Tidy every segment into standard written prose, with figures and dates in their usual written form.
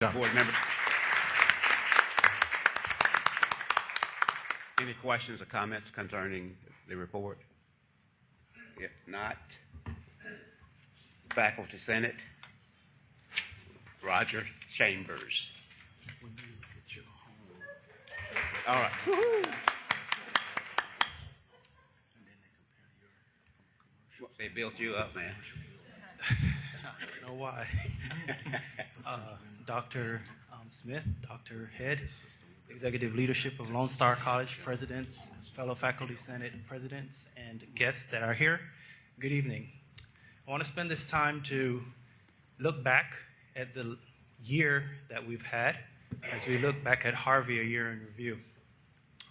Board member. Any questions or comments concerning the report? If not, Faculty Senate, Roger Chambers. All right. They built you up, man. I don't know why. Dr. Smith, Dr. Head, Executive Leadership of Lone Star College presidents, fellow Faculty Senate presidents, and guests that are here, good evening. I want to spend this time to look back at the year that we've had as we look back at Harvey, a year in review.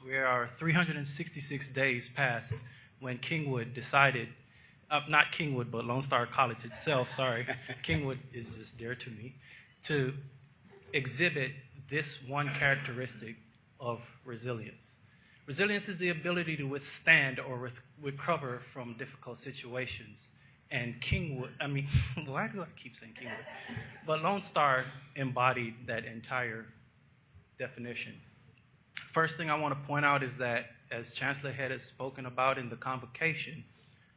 We are 366 days past when Kingwood decided, not Kingwood, but Lone Star College itself, sorry, Kingwood is just dear to me, to exhibit this one characteristic of resilience. Resilience is the ability to withstand or recover from difficult situations. And Kingwood, why do I keep saying Kingwood? But Lone Star embodied that entire definition. First thing I want to point out is that, as Chancellor Head has spoken about in the convocation,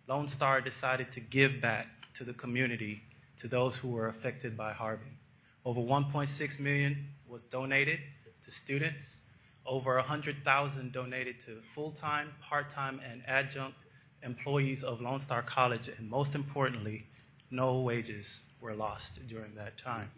Lone Star decided to give back to the community, to those who were affected by Harvey. Over $1.6 million was donated to students, over $100,000 donated to full-time, part-time, and adjunct employees of Lone Star College, and most importantly, no wages were lost during that time.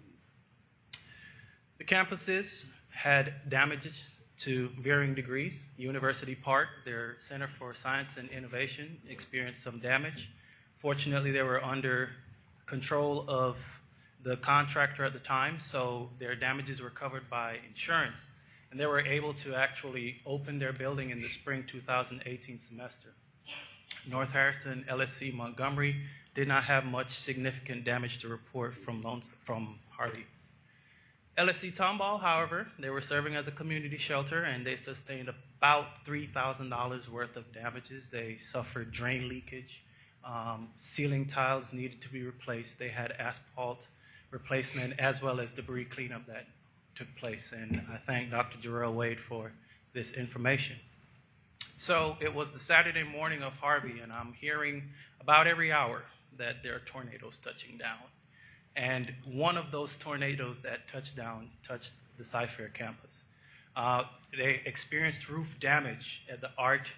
The campuses had damages to varying degrees. University Park, their Center for Science and Innovation, experienced some damage. Fortunately, they were under control of the contractor at the time, so their damages were covered by insurance, and they were able to actually open their building in the spring 2018 semester. North Harrison, LSC, Montgomery did not have much significant damage to report from Harvey. LSC Tomball, however, they were serving as a community shelter, and they sustained about $3,000 worth of damages. They suffered drain leakage, ceiling tiles needed to be replaced. They had asphalt replacement as well as debris cleanup that took place, and I thank Dr. Jarrell Wade for this information. So it was the Saturday morning of Harvey, and I'm hearing about every hour that there are tornadoes touching down. And one of those tornadoes that touched down touched the Cy-Fair campus. They experienced roof damage at the Art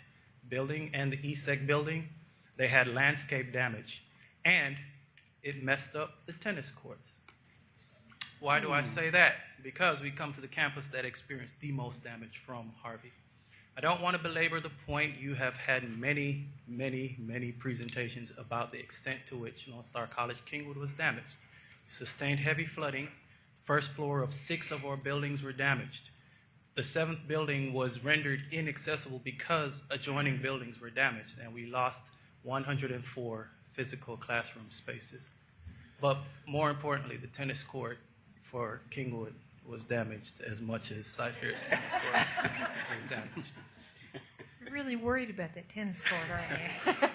building and the ESEC building. They had landscape damage, and it messed up the tennis courts. Why do I say that? Because we come to the campus that experienced the most damage from Harvey. I don't want to belabor the point. You have had many, many, many presentations about the extent to which Lone Star College Kingwood was damaged. Sustained heavy flooding. First floor of 6 of our buildings were damaged. The 7th building was rendered inaccessible because adjoining buildings were damaged, and we lost 104 physical classroom spaces. But more importantly, the tennis court for Kingwood was damaged as much as Cy-Fair's tennis court was damaged. You're really worried about that tennis court, aren't you?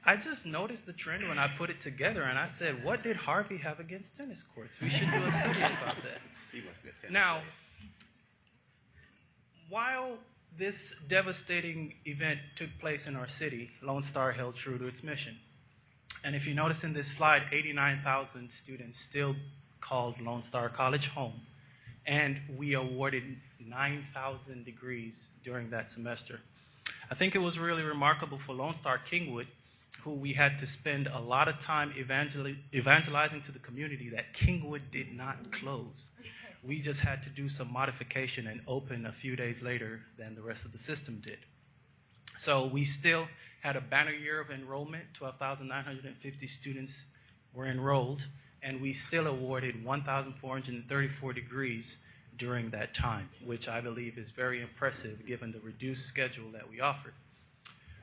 I just noticed the trend when I put it together, and I said, what did Harvey have against tennis courts? We should do a study about that. Now, while this devastating event took place in our city, Lone Star held true to its mission. And if you notice in this slide, 89,000 students still called Lone Star College home. And we awarded 9,000 degrees during that semester. I think it was really remarkable for Lone Star Kingwood, who we had to spend a lot of time evangelizing to the community that Kingwood did not close. We just had to do some modification and open a few days later than the rest of the system did. So we still had a banner year of enrollment. 12,950 students were enrolled, and we still awarded 1,434 degrees during that time, which I believe is very impressive given the reduced schedule that we offered.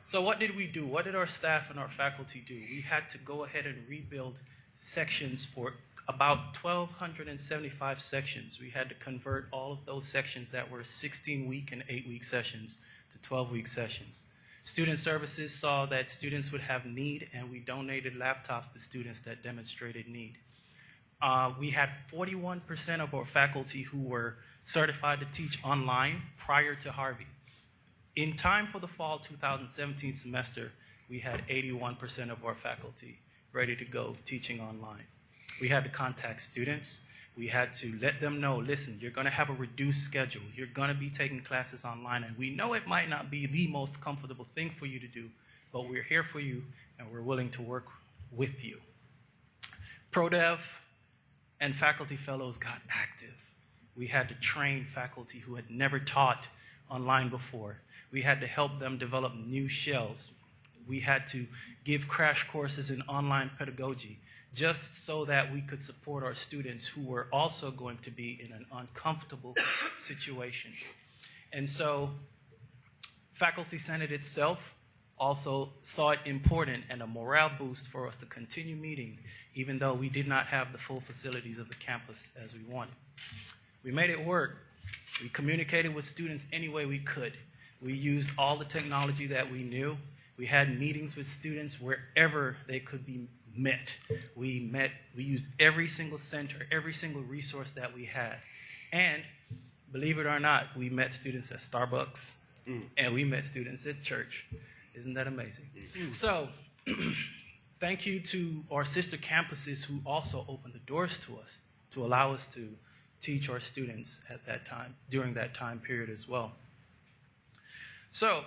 So what did we do? What did our staff and our faculty do? We had to go ahead and rebuild sections for about 1,275 sections. We had to convert all of those sections that were 16-week and 8-week sessions to 12-week sessions. Student services saw that students would have need, and we donated laptops to students that demonstrated need. We had 41% of our faculty who were certified to teach online prior to Harvey. In time for the fall 2017 semester, we had 81% of our faculty ready to go teaching online. We had to contact students. We had to let them know, listen, you're going to have a reduced schedule. You're going to be taking classes online, and we know it might not be the most comfortable thing for you to do, but we're here for you, and we're willing to work with you. ProDev and faculty fellows got active. We had to train faculty who had never taught online before. We had to help them develop new shells. We had to give crash courses in online pedagogy just so that we could support our students who were also going to be in an uncomfortable situation. And so Faculty Senate itself also saw it important and a morale boost for us to continue meeting, even though we did not have the full facilities of the campus as we wanted. We made it work. We communicated with students any way we could. We used all the technology that we knew. We had meetings with students wherever they could be met. We used every single center, every single resource that we had. And believe it or not, we met students at Starbucks and we met students at church. Isn't that amazing? So thank you to our sister campuses who also opened the doors to us to allow us to teach our students at that time, during that time period as well. So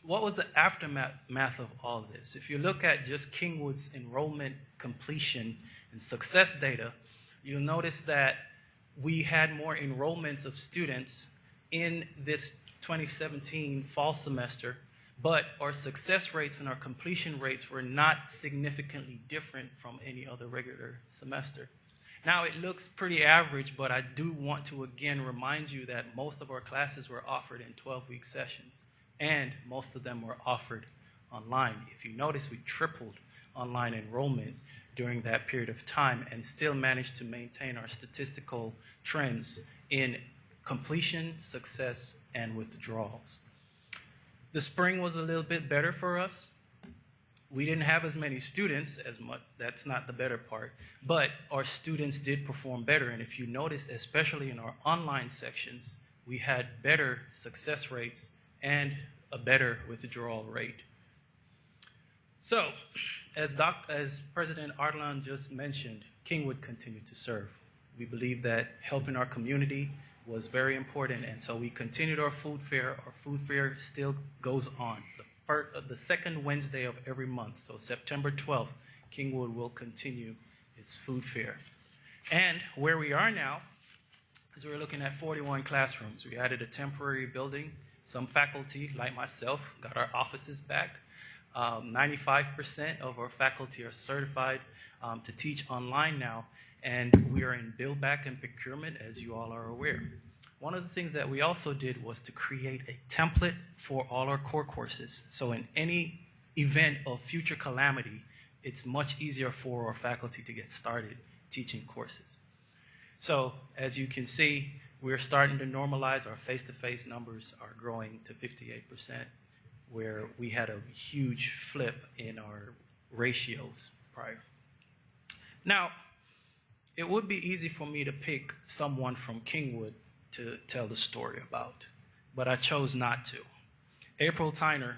what was the aftermath of all of this? If you look at just Kingwood's enrollment completion and success data, you'll notice that we had more enrollments of students in this 2017 fall semester, but our success rates and our completion rates were not significantly different from any other regular semester. Now, it looks pretty average, but I do want to again remind you that most of our classes were offered in 12-week sessions, and most of them were offered online. If you notice, we tripled online enrollment during that period of time and still managed to maintain our statistical trends in completion, success, and withdrawals. The spring was a little bit better for us. We didn't have as many students as much, that's not the better part, but our students did perform better. And if you notice, especially in our online sections, we had better success rates and a better withdrawal rate. So, as President Ardalan just mentioned, Kingwood continued to serve. We believe that helping our community was very important, and so we continued our food fair. Our food fair still goes on. The second Wednesday of every month, so September 12th, Kingwood will continue its food fair. And where we are now is we're looking at 41 classrooms. We added a temporary building. Some faculty, like myself, got our offices back. 95% of our faculty are certified to teach online now, and we are in build back and procurement, as you all are aware. One of the things that we also did was to create a template for all our core courses. So in any event of future calamity, it's much easier for our faculty to get started teaching courses. So as you can see, we're starting to normalize. Our face-to-face numbers are growing to 58%, where we had a huge flip in our ratios prior. Now, it would be easy for me to pick someone from Kingwood to tell the story about, but I chose not to. April Tyner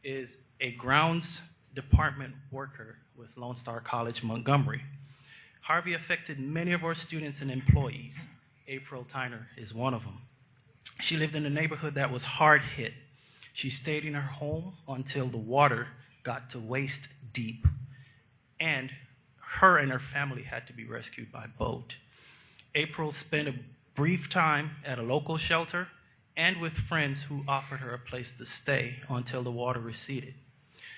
is a grounds department worker with Lone Star College, Montgomery. Harvey affected many of our students and employees. April Tyner is one of them. She lived in a neighborhood that was hard hit. She stayed in her home until the water got to waist deep, and her and her family had to be rescued by boat. April spent a brief time at a local shelter and with friends who offered her a place to stay until the water receded.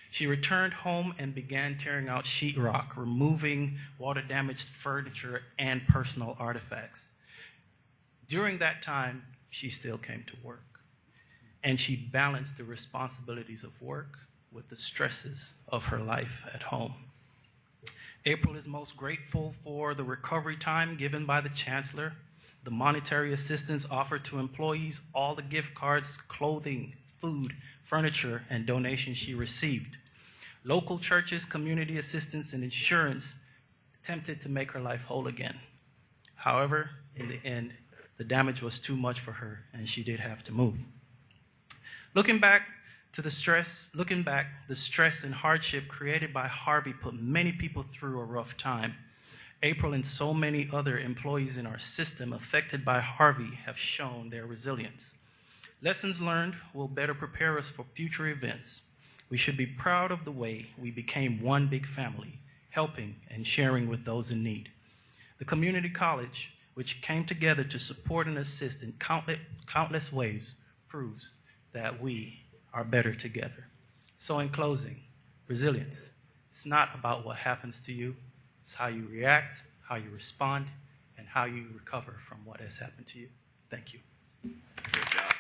She returned home and began tearing out sheetrock, removing water-damaged furniture and personal artifacts. During that time, she still came to work, and she balanced the responsibilities of work with the stresses of her life at home. April is most grateful for the recovery time given by the chancellor, the monetary assistance offered to employees, all the gift cards, clothing, food, furniture, and donations she received. Local churches, community assistance, and insurance attempted to make her life whole again. However, in the end, the damage was too much for her, and she did have to move. Looking back, the stress and hardship created by Harvey put many people through a rough time. April and so many other employees in our system affected by Harvey have shown their resilience. Lessons learned will better prepare us for future events. We should be proud of the way we became one big family, helping and sharing with those in need. The community college, which came together to support and assist in countless ways, proves that we are better together. So in closing, resilience. It's not about what happens to you. It's how you react, how you respond, and how you recover from what has happened to you. Thank you. Good job.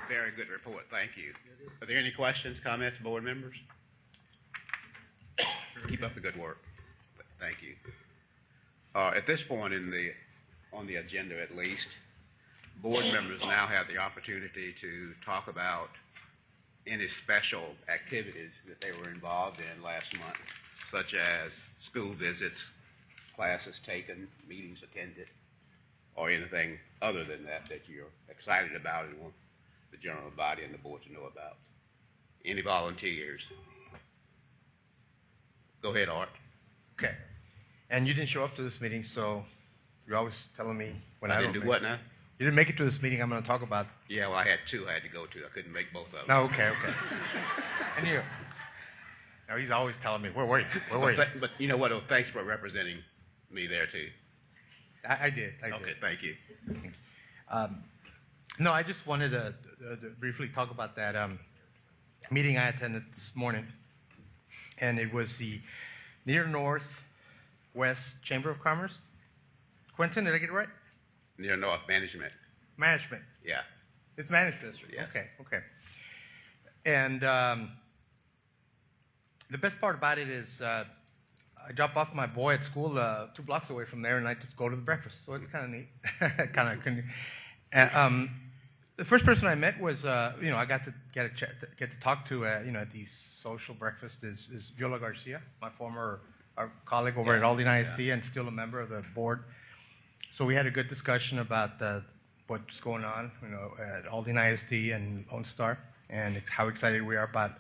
Very good report. Thank you. Are there any questions, comments, board members? Keep up the good work. Thank you. At this point on the agenda at least, board members now have the opportunity to talk about any special activities that they were involved in last month, such as school visits, classes taken, meetings attended, or anything other than that you're excited about and want the general body and the board to know about. Any volunteers? Go ahead, Art. Okay. And you didn't show up to this meeting, so you're always telling me when I didn't don't do what now? You didn't make it to this meeting. I'm going to talk about. Yeah, well, I had two I had to go to. I couldn't make both of them. No, okay. And you? No, he's always telling me, where were you? Where were you? But you know what? Oh, thanks for representing me there too. I did. Okay, thank you. No, I just wanted to briefly talk about that meeting I attended this morning. And it was the Near Northwest Chamber of Commerce. Quentin, did I get it right? Near North Management. Management. Yeah. It's management district. Yes. Okay. And the best part about it is I drop off my boy at school 2 blocks away from there, and I just go to the breakfast. So it's kind of neat. The first person I met was, I got to get to talk to, at these social breakfasts is Viola Garcia, my former colleague over at Aldine ISD and still a member of the board. So we had a good discussion about what's going on, at Aldine ISD and Lone Star, and how excited we are about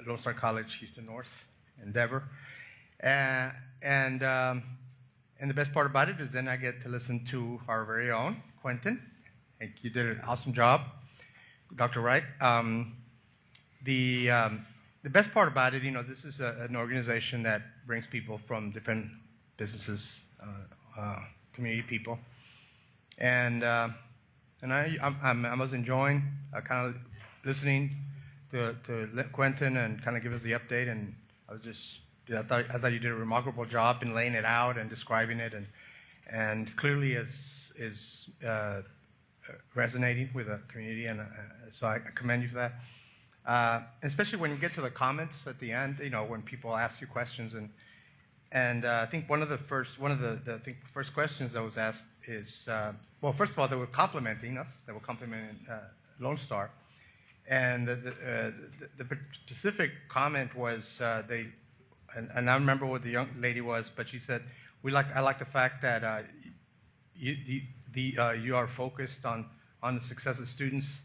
Lone Star College East and North endeavor. And the best part about it is then I get to listen to our very own Quentin. I think you did an awesome job, Dr. Wright. The best part about it, this is an organization that brings people from different businesses, community people, and I was enjoying kind of listening to Quentin and kind of give us the update, and I thought you did a remarkable job in laying it out and describing it, and clearly is resonating with the community, and so I commend you for that. Especially when you get to the comments at the end, when people ask you questions, and I think one of the first questions that was asked is, well, first of all, they were complimenting us, they were complimenting Lone Star, and the specific comment was and I remember what the young lady was, but she said, I like the fact that you are focused on the success of students.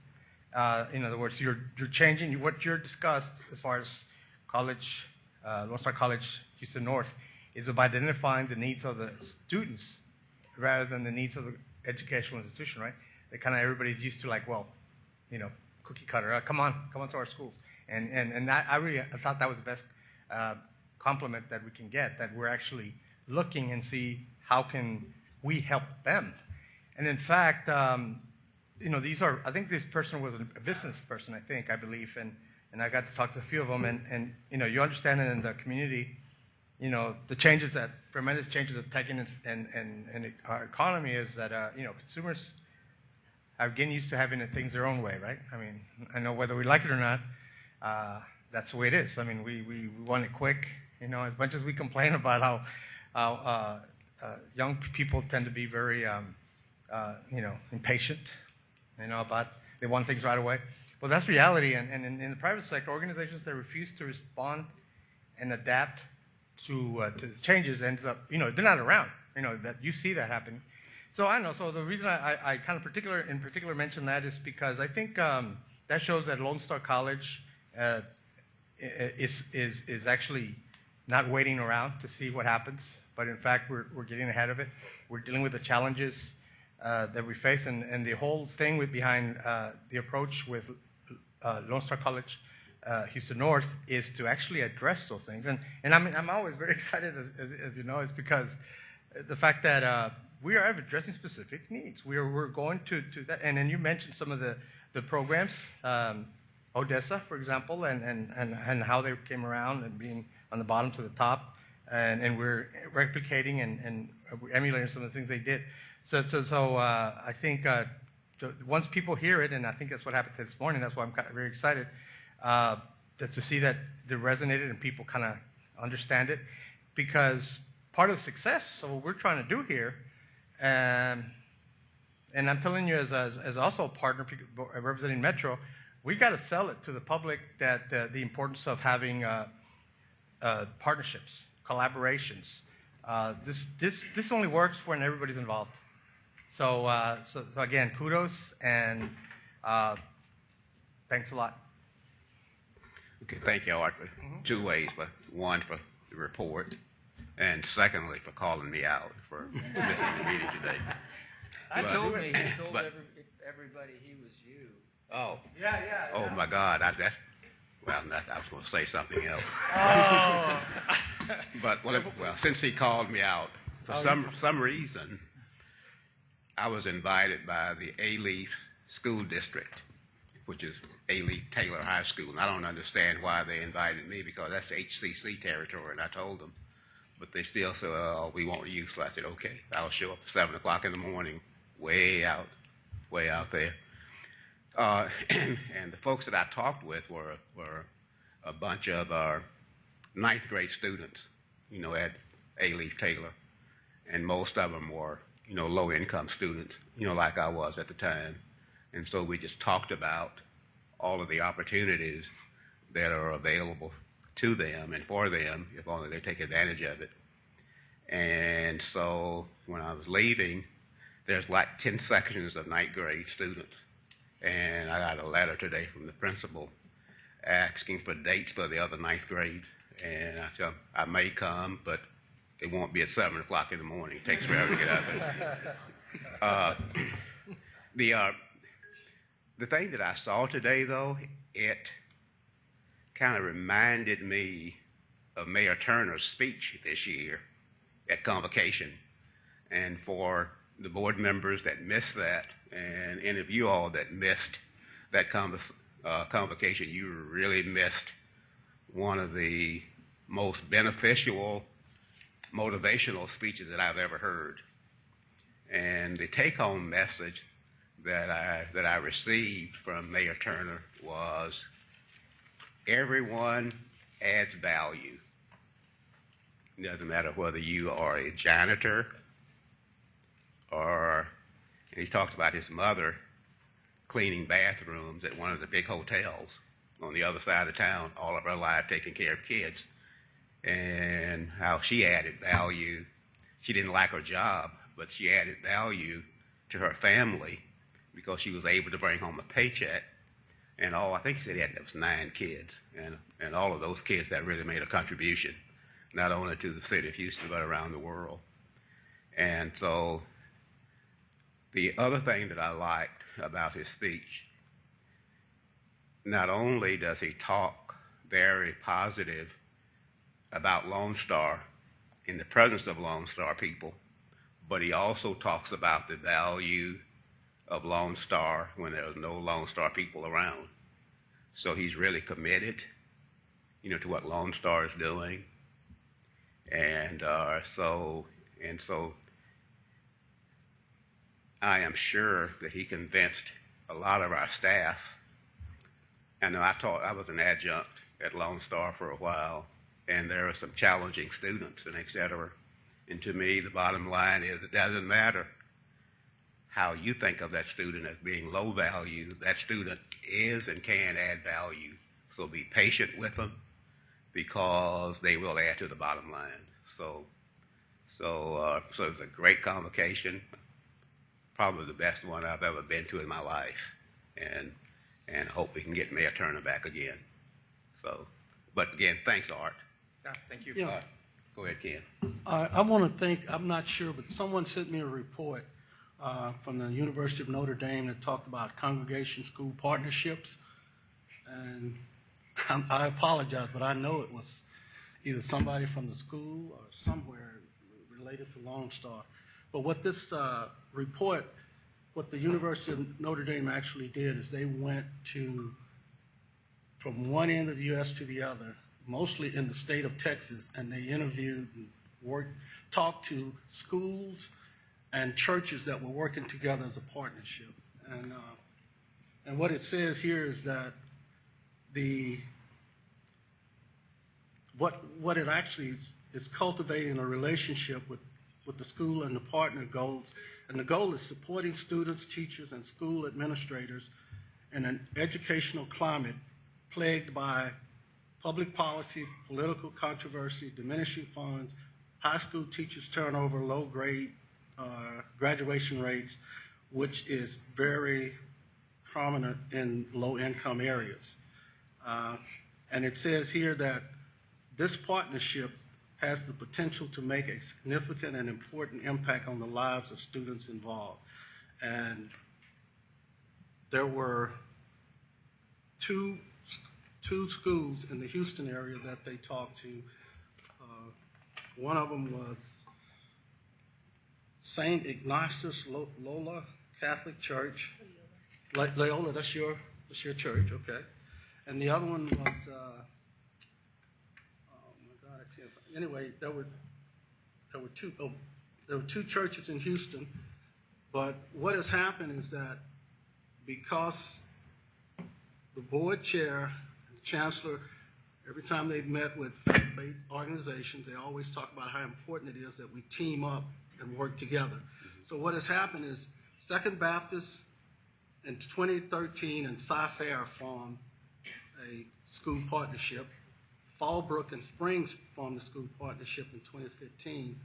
In other words, you're changing what you're discussed as far as college, Lone Star College, Houston North, is about identifying the needs of the students rather than the needs of the educational institution, right? That kind of everybody's used to cookie cutter. Come on to our schools, and I thought that was the best compliment that we can get, that we're actually looking and see how can we help them. And in fact, I think this person was a business person, I believe, and I got to talk to a few of them, and you understand it in the community, the tremendous changes of taking in our economy is that, consumers are getting used to having things their own way, right? I mean, I know whether we like it or not, that's the way it is. I mean, we want it quick, as much as we complain about how young people tend to be very, impatient, about they want things right away. Well, that's reality, and in the private sector, organizations that refuse to respond and adapt to the changes ends up, they're not around. That you see that happen. So I don't know. So the reason I kind of in particular mention that is because I think that shows that Lone Star College is actually not waiting around to see what happens, but in fact we're getting ahead of it. We're dealing with the challenges that we face, and the whole thing behind the approach with Lone Star College Houston North is to actually address those things. And I'm always very excited, as you know, is because the fact that we are addressing specific needs. We're going to that. And then you mentioned some of the programs, Odessa, for example, and how they came around and being on the bottom to the top. And we're replicating and emulating some of the things they did. So I think once people hear it, and I think that's what happened this morning, that's why I'm very excited, to see that they resonated and people kind of understand it. Because part of the success of what we're trying to do here, and I'm telling you as also a partner representing Metro, we got to sell it to the public that the importance of having partnerships, collaborations. This only works when everybody's involved. So again, kudos and thanks a lot. Okay, thank you, Art, for two ways, but one for the report, and secondly for calling me out for missing the meeting today. He told everybody he was you. Oh. Yeah. Oh my God, I was going to say something else. Oh. But since he called me out, for some reason, I was invited by the A-Leaf School District, which is A-Leaf Taylor High School. And I don't understand why they invited me, because that's HCC territory, and I told them. But they still said, "Oh, we want you." So I said, "Okay, I'll show up at 7 o'clock in the morning, way out there." And the folks that I talked with were a bunch of our ninth grade students, at A-Leaf Taylor. And most of them were, low-income students, like I was at the time. And so we just talked about all of the opportunities that are available to them and for them, if only they take advantage of it. And so when I was leaving, there's like 10 sections of ninth grade students. And I got a letter today from the principal asking for dates for the other ninth grade. And I tell them I may come, but it won't be at 7 o'clock in the morning. It takes forever to get out there. The thing that I saw today, though, it kind of reminded me of Mayor Turner's speech this year at convocation. And for the board members that missed that, and any of you all that missed that convocation, you really missed one of the most beneficial, motivational speeches that I've ever heard. And the take-home message that I received from Mayor Turner was, everyone adds value. It doesn't matter whether you are a janitor and he talked about his mother cleaning bathrooms at one of the big hotels on the other side of town all of her life, taking care of kids, and how she added value. She didn't like her job, but she added value to her family because she was able to bring home a paycheck. And I think he said there was 9 kids, and all of those kids that really made a contribution, not only to the city of Houston, but around the world. And so the other thing that I liked about his speech, not only does he talk very positive about Lone Star in the presence of Lone Star people, but he also talks about the value of Lone Star when there's no Lone Star people around. So he's really committed, to what Lone Star is doing. And so I am sure that he convinced a lot of our staff. And I was an adjunct at Lone Star for a while, and there are some challenging students and et cetera. And to me, the bottom line is it doesn't matter how you think of that student as being low value, that student is and can add value. So be patient with them because they will add to the bottom line. So it's a great convocation, probably the best one I've ever been to in my life, and hope we can get Mayor Turner back again. So, but again, thanks, Art. Yeah, thank you. Yeah. Go ahead, Ken. I want to thank, I'm not sure, but someone sent me a report from the University of Notre Dame that talked about congregation school partnerships. And I apologize, but I know it was either somebody from the school or somewhere related to Lone Star. But what this report, what the University of Notre Dame actually did is they went from one end of the U.S. to the other, mostly in the state of Texas, and they interviewed and talked to schools and churches that were working together as a partnership. And what it says here is that what it actually is cultivating a relationship with the school and the partner goals. And the goal is supporting students, teachers, and school administrators in an educational climate plagued by public policy, political controversy, diminishing funds, high school teachers turnover, low grade graduation rates, which is very prominent in low-income areas. And it says here that this partnership has the potential to make a significant and important impact on the lives of students involved. And there were two schools in the Houston area that they talked to. One of them was St. Ignatius Loyola Catholic Church. Loyola, that's your church, okay. And the other one was, oh my God, I can't. Anyway, there were two churches in Houston. But what has happened is that because the board chair, the chancellor, every time they've met with faith-based organizations, they always talk about how important it is that we team up and work together. So what has happened is Second Baptist in 2013 and Sci-Fair formed a school partnership. Fallbrook and Springs formed a school partnership in 2015.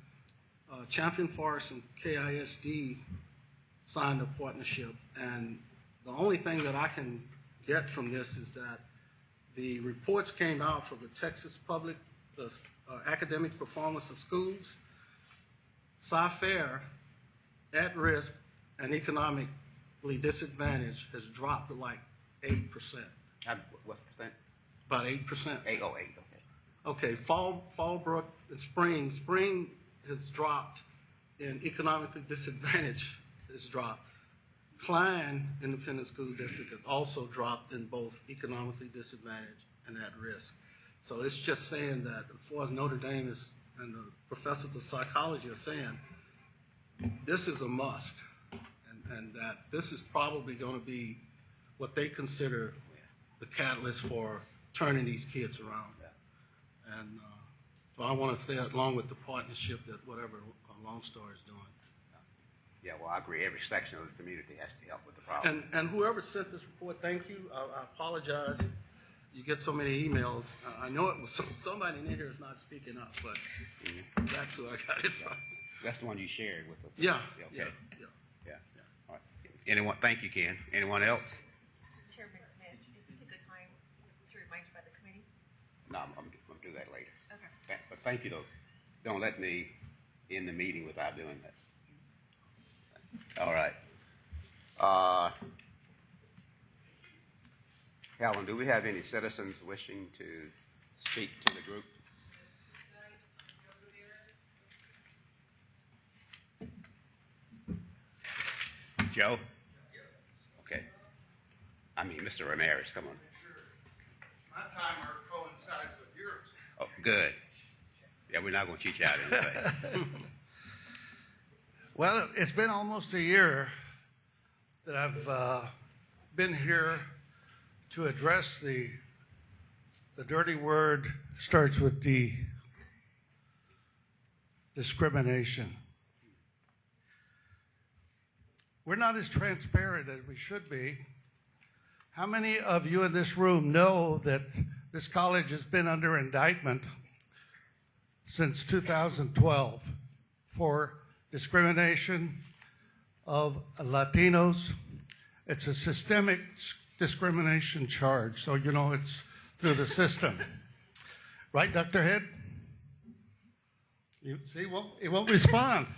Champion Forest and KISD signed a partnership. And the only thing that I can get from this is that the reports came out from the Texas Public Academic Performance of Schools. Sci-Fair, at risk and economically disadvantaged, has dropped to like 8%. What percent? About 8%. 808, okay. Okay, Fallbrook and Spring has dropped, and economically disadvantaged has dropped. Klein Independent School District has also dropped in both economically disadvantaged and at risk. So it's just saying that as far as Notre Dame is, and the professors of psychology are saying, this is a must, and that this is probably going to be what they consider the catalyst for turning these kids around. And so I want to say that along with the partnership that whatever Lone Star is doing. Yeah, well, I agree. Every section of the community has to help with the problem. And whoever sent this report, thank you. I apologize. You get so many emails. I know it was somebody in here is not speaking up, but that's who I got it from. That's the one you shared with us. Yeah. Okay. Yeah. All right. Anyone? Thank you, Ken. Anyone else? Chairman Smith, is this a good time to remind you by the committee? No, I'm going to do that later. Okay. But thank you, though. Don't let me end the meeting without doing that. All right. Helen, do we have any citizens wishing to speak to the group? Joe? Okay. I mean, Mr. Ramirez, come on. My timer coincides with yours. Oh, good. Yeah, we're not going to cheat you out anyway. Well, it's been almost a year that I've been here to address the dirty word starts with D, discrimination. we're not as transparent as we should be. How many of you in this room know that this college has been under indictment since 2012 for discrimination of Latinos? It's a systemic discrimination charge, so you know it's through the system. Right, Dr. Head? You see, it won't respond.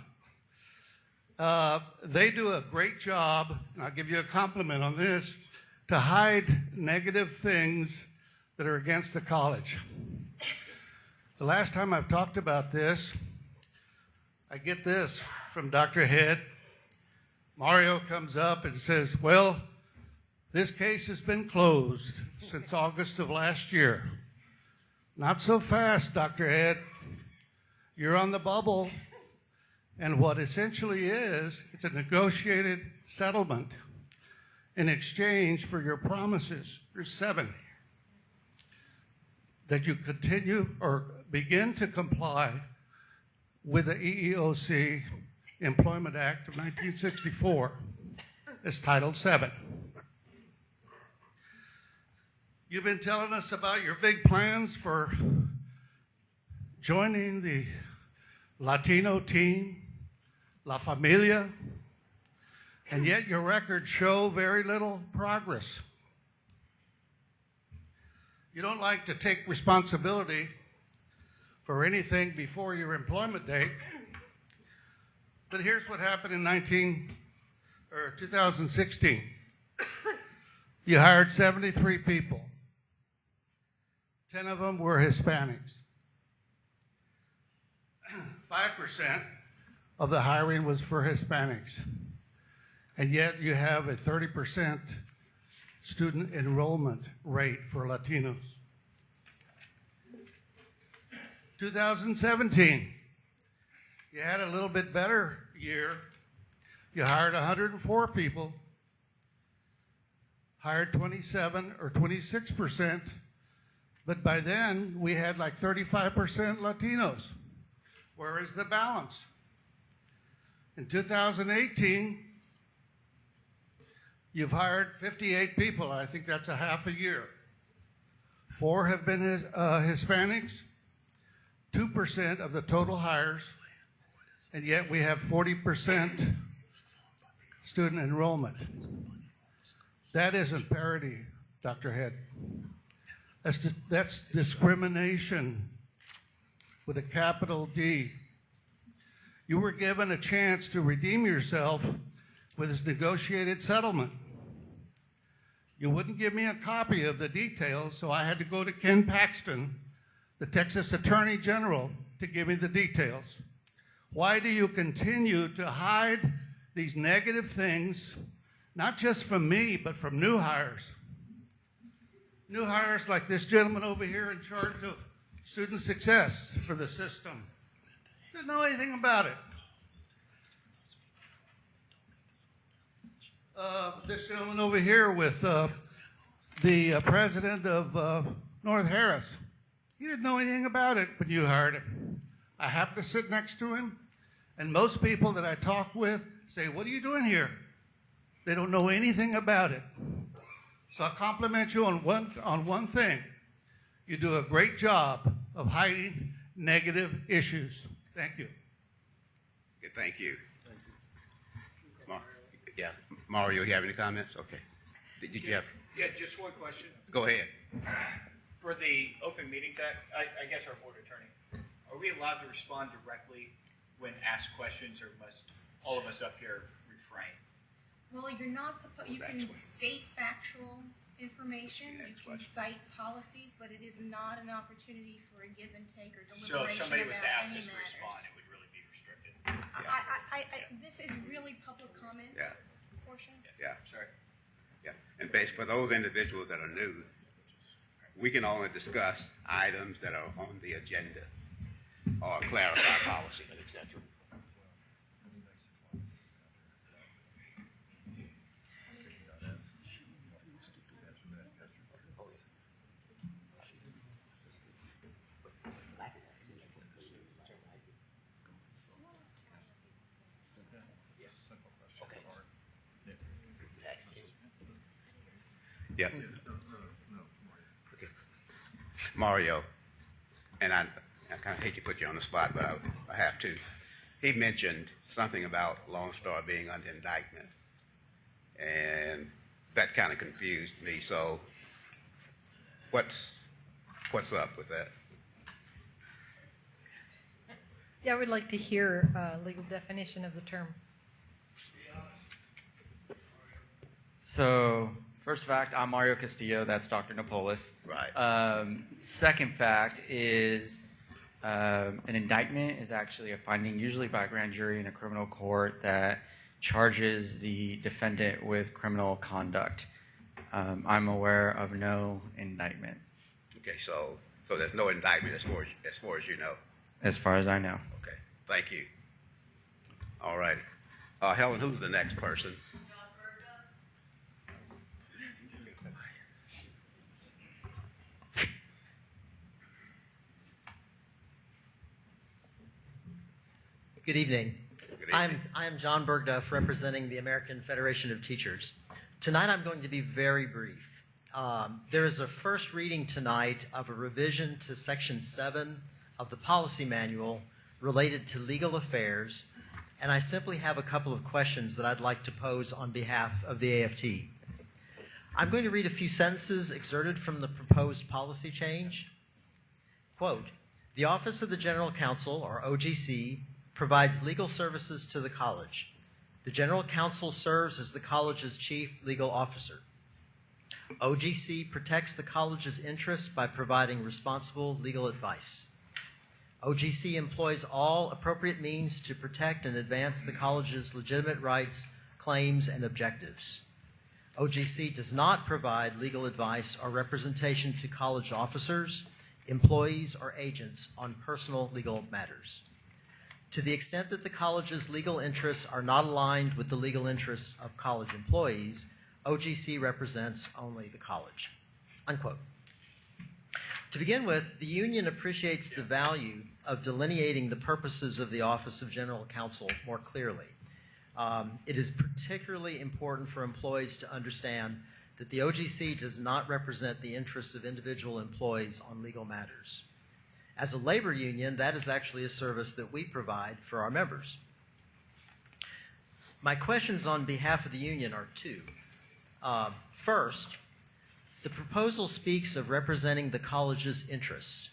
They do a great job, and I'll give you a compliment on this, to hide negative things that are against the college. The last time I've talked about this, I get this from Dr. Head. Mario comes up and says, well, this case has been closed since August of last year. Not so fast, Dr. Head. You're on the bubble. And what essentially is, it's a negotiated settlement in exchange for your promises. There's 7. That you continue or begin to comply with the EEOC Employment Act of 1964 as Title VII. You've been telling us about your big plans for joining the Latino team, La Familia, and yet your records show very little progress. You don't like to take responsibility for anything before your employment date, but here's what happened in 2016. You hired 73 people. 10 of them were Hispanics. 5% of the hiring was for Hispanics. And yet you have a 30% student enrollment rate for Latinos. 2017, you had a little bit better year. You hired 104 people, hired 27 or 26%, but by then we had like 35% Latinos. Where is the balance? In 2018, you've hired 58 people. I think that's a half a year. 4 have been Hispanics, 2% of the total hires, and yet we have 40% student enrollment. That isn't parity, Dr. Head. That's discrimination with a capital D. You were given a chance to redeem yourself with this negotiated settlement. You wouldn't give me a copy of the details, so I had to go to Ken Paxton, the Texas Attorney General, to give me the details. Why do you continue to hide these negative things, not just from me, but from new hires? New hires like this gentleman over here in charge of student success for the system. Didn't know anything about it. This gentleman over here with the president of North Harris. He didn't know anything about it when you hired him. I happened to sit next to him, and most people that I talk with say, what are you doing here? They don't know anything about it. So I compliment you on one thing. You do a great job of hiding negative issues. Thank you. Okay, thank you. Yeah, Mario, you have any comments? Okay. Did you have? Yeah, just one question. Go ahead. For the Open Meetings Act, I guess our board attorney, are we allowed to respond directly when asked questions, or must all of us up here refrain? Well, you're not supposed, you can state factual information, you can cite policies, but it is not an opportunity for a give and take or So if deliberation somebody was to about ask any us to matters. respond, it would really be restricted. This is really public comment Yeah, portion. yeah, Sorry. yeah. And based for those individuals that are new, we can only discuss items that are on the agenda or clarify policy, etc. Yeah. Okay. Mario, and I kind of hate to put you on the spot, but I have to. He mentioned something about Lone Star being under indictment, and that kind of confused me. So, what's up with that? Yeah, I would like to hear a legal definition of the term. So, first fact, I'm Mario Castillo. That's Dr. Napolis. Right. Second fact is an indictment is actually a finding, usually by a grand jury in a criminal court, that charges the defendant with criminal conduct. I'm aware of no indictment. Okay, so there's no indictment as far as you know. As far as I know. Okay, thank you. All righty. Helen, who's the next person? Good evening. Good evening. I'm John Bergduff, representing the American Federation of Teachers. Tonight I'm going to be very brief. There is a first reading tonight of a revision to Section 7 of the policy manual related to legal affairs, and I simply have a couple of questions that I'd like to pose on behalf of the AFT. I'm going to read a few sentences excerpted from the proposed policy change. Quote, "The Office of the General Counsel, or OGC, provides legal services to the college. The General Counsel serves as the college's chief legal officer. OGC protects the college's interests by providing responsible legal advice. OGC employs all appropriate means to protect and advance the college's legitimate rights, claims, and objectives. OGC does not provide legal advice or representation to college officers, employees, or agents on personal legal matters. To the extent that the college's legal interests are not aligned with the legal interests of college employees, OGC represents only the college." Unquote. To begin with, the union appreciates the value of delineating the purposes of the Office of General Counsel more clearly. It is particularly important for employees to understand that the OGC does not represent the interests of individual employees on legal matters. As a labor union, that is actually a service that we provide for our members. My questions on behalf of the union are two. First, the proposal speaks of representing the college's interests.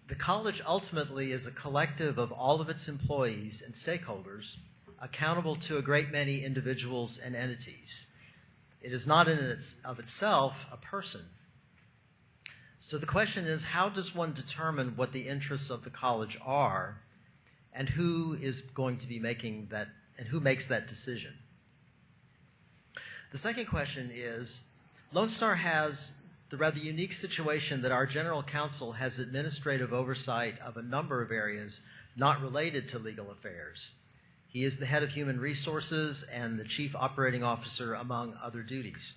The college ultimately is a collective of all of its employees and stakeholders accountable to a great many individuals and entities. It is not in of itself a person. So the question is, how does one determine what the interests of the college are, and who is going to be making that, and who makes that decision? The second question is, Lone Star has the rather unique situation that our general counsel has administrative oversight of a number of areas not related to legal affairs. He is the head of human resources and the chief operating officer, among other duties.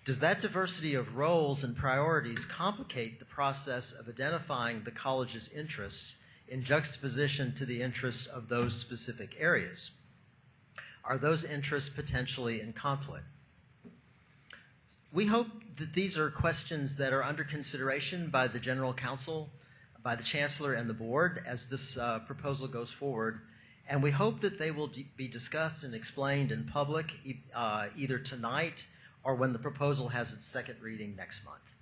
Does that diversity of roles and priorities complicate the process of identifying the college's interests in juxtaposition to the interests of those specific areas? Are those interests potentially in conflict? We hope that these are questions that are under consideration by the General Counsel, by the Chancellor, and the Board as this proposal goes forward, and we hope that they will be discussed and explained in public either tonight or when the proposal has its second reading next month.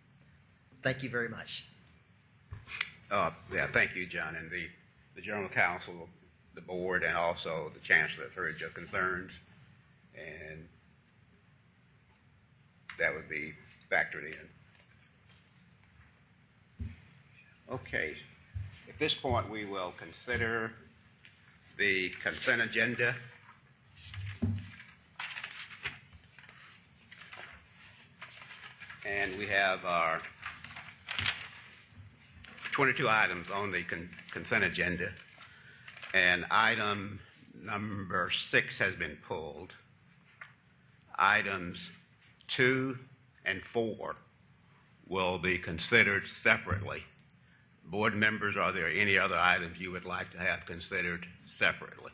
Thank you very much. Yeah, thank you, John. And the General Counsel, the Board, and also the Chancellor have heard your concerns, and that would be factored in. Okay. At this point, we will consider the consent agenda. And we have our 22 items on the consent agenda. And item number 6 has been pulled. Items 2 and 4 will be considered separately. Board members, are there any other items you would like to have considered separately?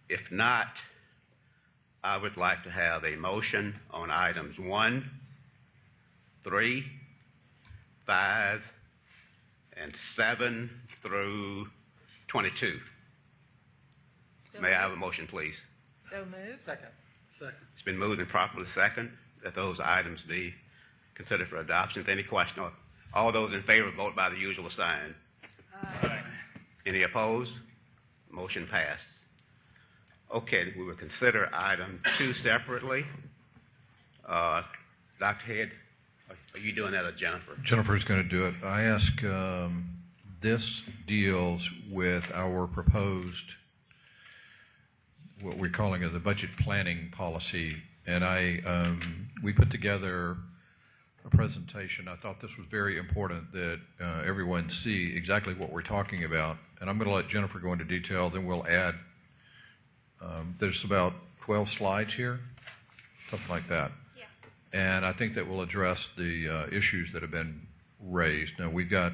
If not, I would like to have a motion on items 1, 3, 5, and 7 through 22. So May I have a moved. motion, please? So moved. Second. It's been moved and properly second that those items be considered for adoption. If any question, all those in favor vote by the usual sign. Any opposed? Motion passed. Okay, we will consider item 2 separately. Dr. Head, are you doing that or Jennifer? Jennifer's going to do it. I ask, this deals with our proposed, what we're calling the budget planning policy. And we put together a presentation. I thought this was very important that everyone see exactly what we're talking about. And I'm going to let Jennifer go into detail, then we'll add, there's about 12 slides here, something like that. Yeah. And I think that will address the issues that have been raised. Now, we've got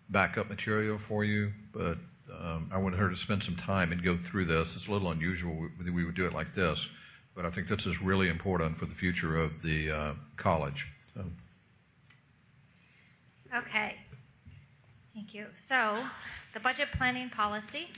backup material for you, but I wanted her to spend some time and go through this. It's a little unusual that we would do it like this, but I think this is really important for the future of the college. So. Okay. Thank you. So, the budget planning policy.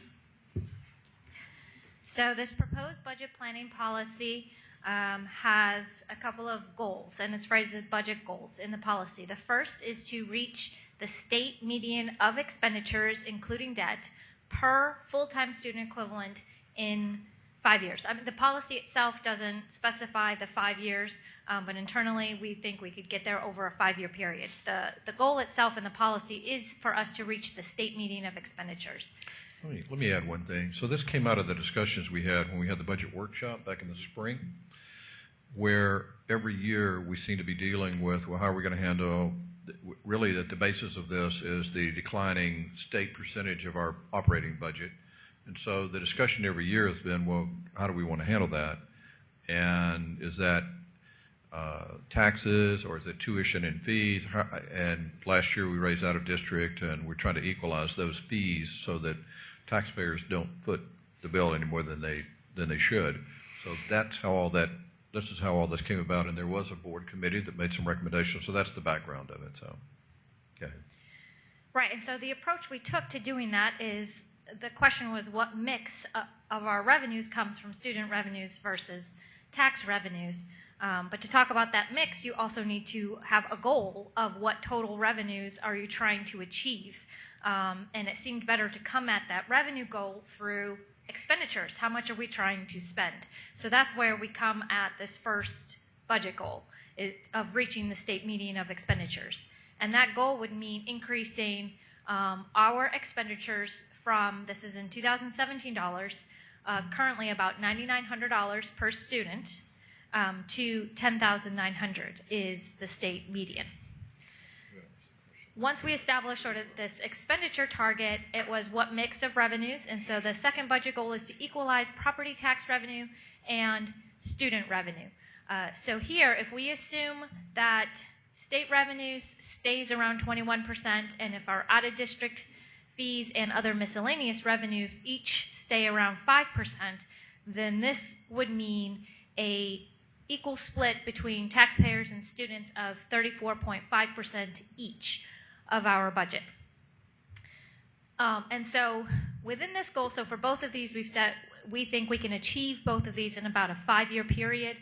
So, this proposed budget planning policy has a couple of goals, and it's phrased as budget goals in the policy. The first is to reach the state median of expenditures, including debt, per full-time student equivalent in 5 years. I mean, the policy itself doesn't specify the 5 years, but internally we think we could get there over a 5-year period. The goal itself in the policy is for us to reach the state median of expenditures. Let me add one thing. So this came out of the discussions we had when we had the budget workshop back in the spring, where every year we seem to be dealing with, well, how are we going to handle, really that the basis of this is the declining state percentage of our operating budget. And so the discussion every year has been, well, how do we want to handle that? And is that taxes, or is it tuition and fees? And last year we raised out of district, and we're trying to equalize those fees so that taxpayers don't foot the bill any more than they should. So that's how all that. This is how all this came about, and there was a board committee that made some recommendations. So that's the background of it. So, okay. Right, and so the approach we took to doing that is, the question was what mix of our revenues comes from student revenues versus tax revenues. But to talk about that mix, you also need to have a goal of what total revenues are you trying to achieve. And it seemed better to come at that revenue goal through expenditures. How much are we trying to spend? So that's where we come at this first budget goal of reaching the state median of expenditures. And that goal would mean increasing our expenditures from, this is in 2017 dollars, currently about $9,900 per student to $10,900 is the state median. Once we established sort of this expenditure target, it was what mix of revenues, and so the second budget goal is to equalize property tax revenue and student revenue. So here, if we assume that state revenues stays around 21%, and if our out-of-district fees and other miscellaneous revenues each stay around 5%, then this would mean a equal split between taxpayers and students of 34.5% each of our budget. And so within this goal, so for both of these, we've said we think we can achieve both of these in about a 5-year period.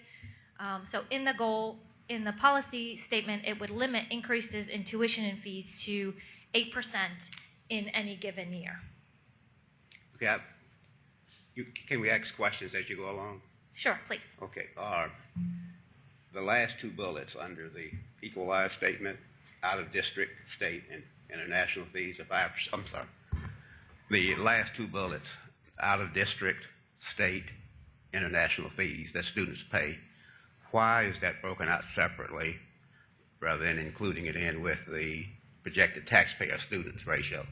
So in the goal, in the policy statement, it would limit increases in tuition and fees to 8% in any given year. Okay, can we ask questions as you go along? Sure, please. Okay, the last two bullets under the equalized statement, out of district, state, and international fees, I'm sorry. The last two bullets, out of district, state, international fees that students pay, why is that broken out separately rather than including it in with the projected taxpayer students ratio?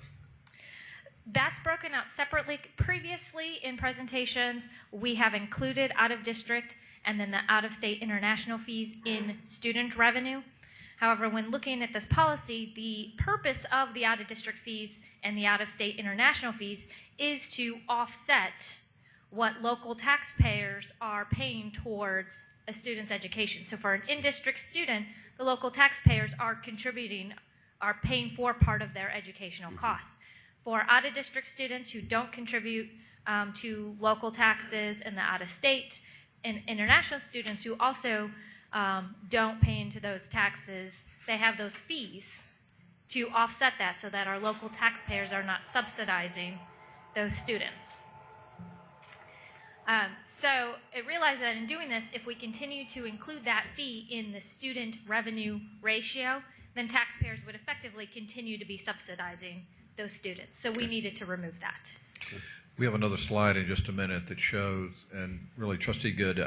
That's broken out separately. Previously in presentations, we have included out-of-district and then the out-of-state international fees in student revenue. However, when looking at this policy, the purpose of the out-of-district fees and the out-of-state international fees is to offset what local taxpayers are paying towards a student's education. So for an in-district student, the local taxpayers are paying for part of their educational costs. For out-of-district students who don't contribute to local taxes and the out-of-state, and international students who also don't pay into those taxes, they have those fees to offset that so that our local taxpayers are not subsidizing those students. So it realized that in doing this, if we continue to include that fee in the student revenue ratio, then taxpayers would effectively continue to be subsidizing those students. So we needed to remove that. We have another slide in just a minute that shows, and really, Trustee Good,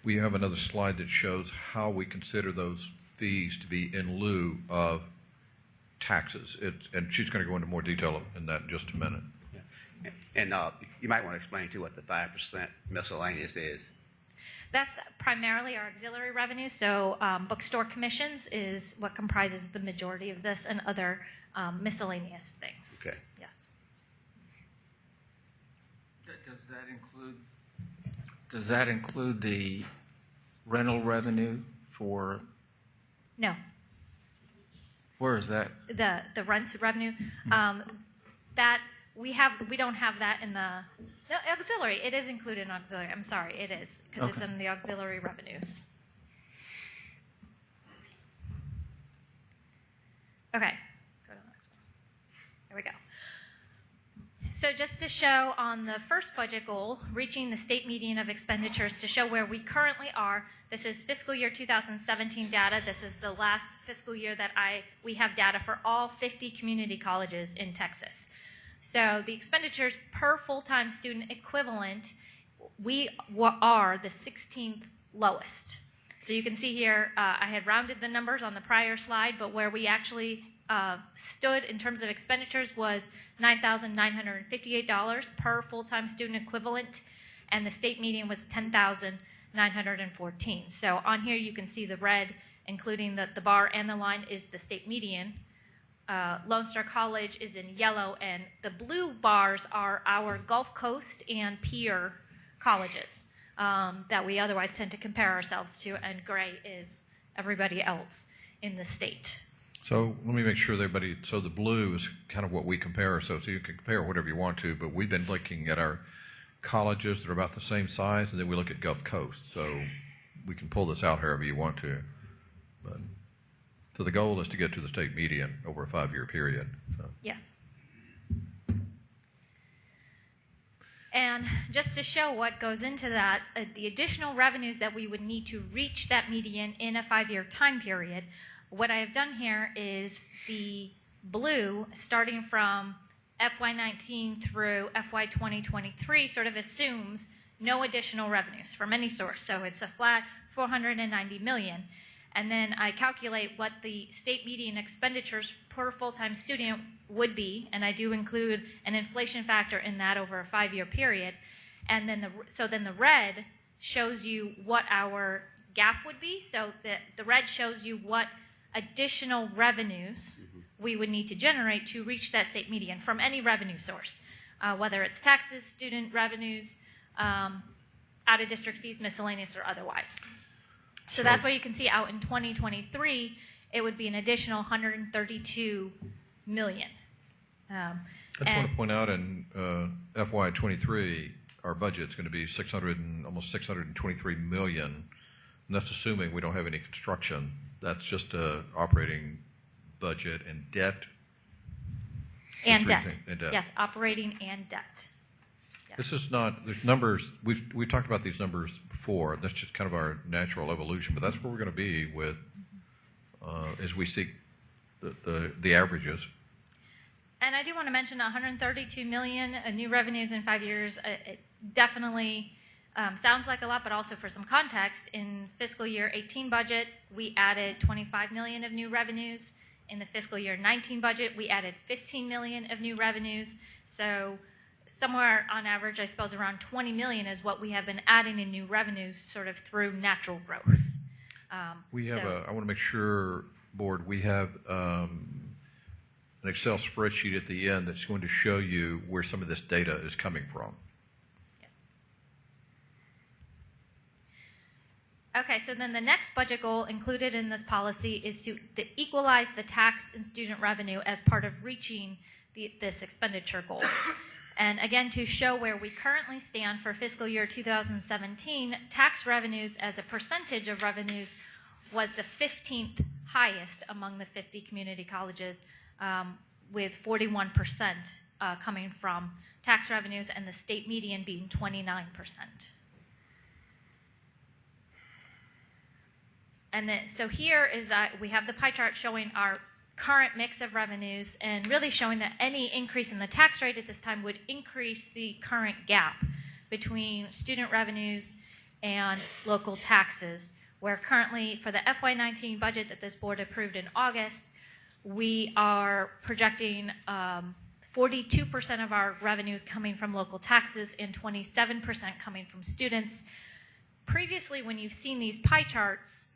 we have another slide that shows how we consider those fees to be in lieu of taxes. And she's going to go into more detail in that in just a minute. And you might want to explain, too, what the 5% miscellaneous is. That's primarily our auxiliary revenue. So bookstore commissions is what comprises the majority of this, and other miscellaneous things. Okay. Yes. Does that include the rental revenue for, No. where is that? The rent revenue, that we don't have that in the auxiliary. It is included in auxiliary. I'm sorry, it is, because it's Okay. in the auxiliary revenues. Okay, go to the next one. There we go. So just to show on the first budget goal, reaching the state median of expenditures, to show where we currently are. This is fiscal year 2017 data. This is the last fiscal year that we have data for all 50 community colleges in Texas. So the expenditures per full-time student equivalent, we are the 16th lowest. So you can see here, I had rounded the numbers on the prior slide, but where we actually stood in terms of expenditures was $9,958 per full-time student equivalent, and the state median was $10,914. So on here you can see the red, including the bar and the line, is the state median. Lone Star College is in yellow, and the blue bars are our Gulf Coast and peer colleges that we otherwise tend to compare ourselves to, and gray is everybody else in the state. So let me make sure everybody, so the blue is kind of what we compare ourselves to. You can compare whatever you want to, but we've been looking at our colleges that are about the same size, and then we look at Gulf Coast. So we can pull this out however you want to. But, so the goal is to get to the state median over a 5-year period. So. Yes. And just to show what goes into that, the additional revenues that we would need to reach that median in a 5-year time period, what I have done here is the blue, starting from FY19 through FY 2023, sort of assumes no additional revenues from any source. So it's a flat $490 million. And then I calculate what the state median expenditures per full-time student would be, and I do include an inflation factor in that over a 5-year period. And then the red shows you what our gap would be. So the red shows you what additional revenues we would need to generate to reach that state median from any revenue source, whether it's taxes, student revenues, out-of-district fees, miscellaneous, or otherwise. So that's why you can see out in 2023, it would be an additional $132 million. I just want to point out in FY23, our budget's going to be almost $623 million, and that's assuming we don't have any construction. That's just operating budget and debt. And debt. Yes, operating and debt. Yes. This is not, there's numbers, we've talked about these numbers before. That's just kind of our natural evolution, but that's where we're going to be with, as we seek the averages. And I do want to mention $132 million new revenues in 5 years. It definitely sounds like a lot, but also for some context, in fiscal year 18 budget, we added $25 million of new revenues. In the fiscal year 19 budget, we added $15 million of new revenues. So somewhere on average, I suppose around $20 million is what we have been adding in new revenues sort of through natural growth. I want to make sure, Board, we have an Excel spreadsheet at the end that's going to show you where some of this data is coming from. Okay, so then the next budget goal included in this policy is to equalize the tax and student revenue as part of reaching this expenditure goal. And again, to show where we currently stand for fiscal year 2017, tax revenues as a percentage of revenues was the 15th highest among the 50 community colleges, with 41% coming from tax revenues and the state median being 29%. And then, so here is, we have the pie chart showing our current mix of revenues and really showing that any increase in the tax rate at this time would increase the current gap between student revenues and local taxes, where currently for the FY19 budget that this board approved in August, we are projecting 42% of our revenues coming from local taxes and 27% coming from students. Previously, when you've seen these pie charts,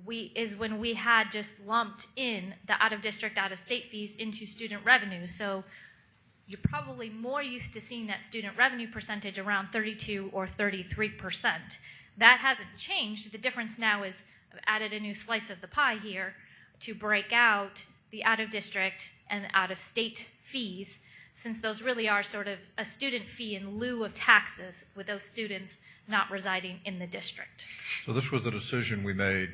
when we had just lumped in the out-of-district, out-of-state fees into student revenue. So you're probably more used to seeing that student revenue percentage around 32 or 33%. That hasn't changed. The difference now is I've added a new slice of the pie here to break out the out-of-district and out-of-state fees, since those really are sort of a student fee in lieu of taxes with those students not residing in the district. So this was a decision we made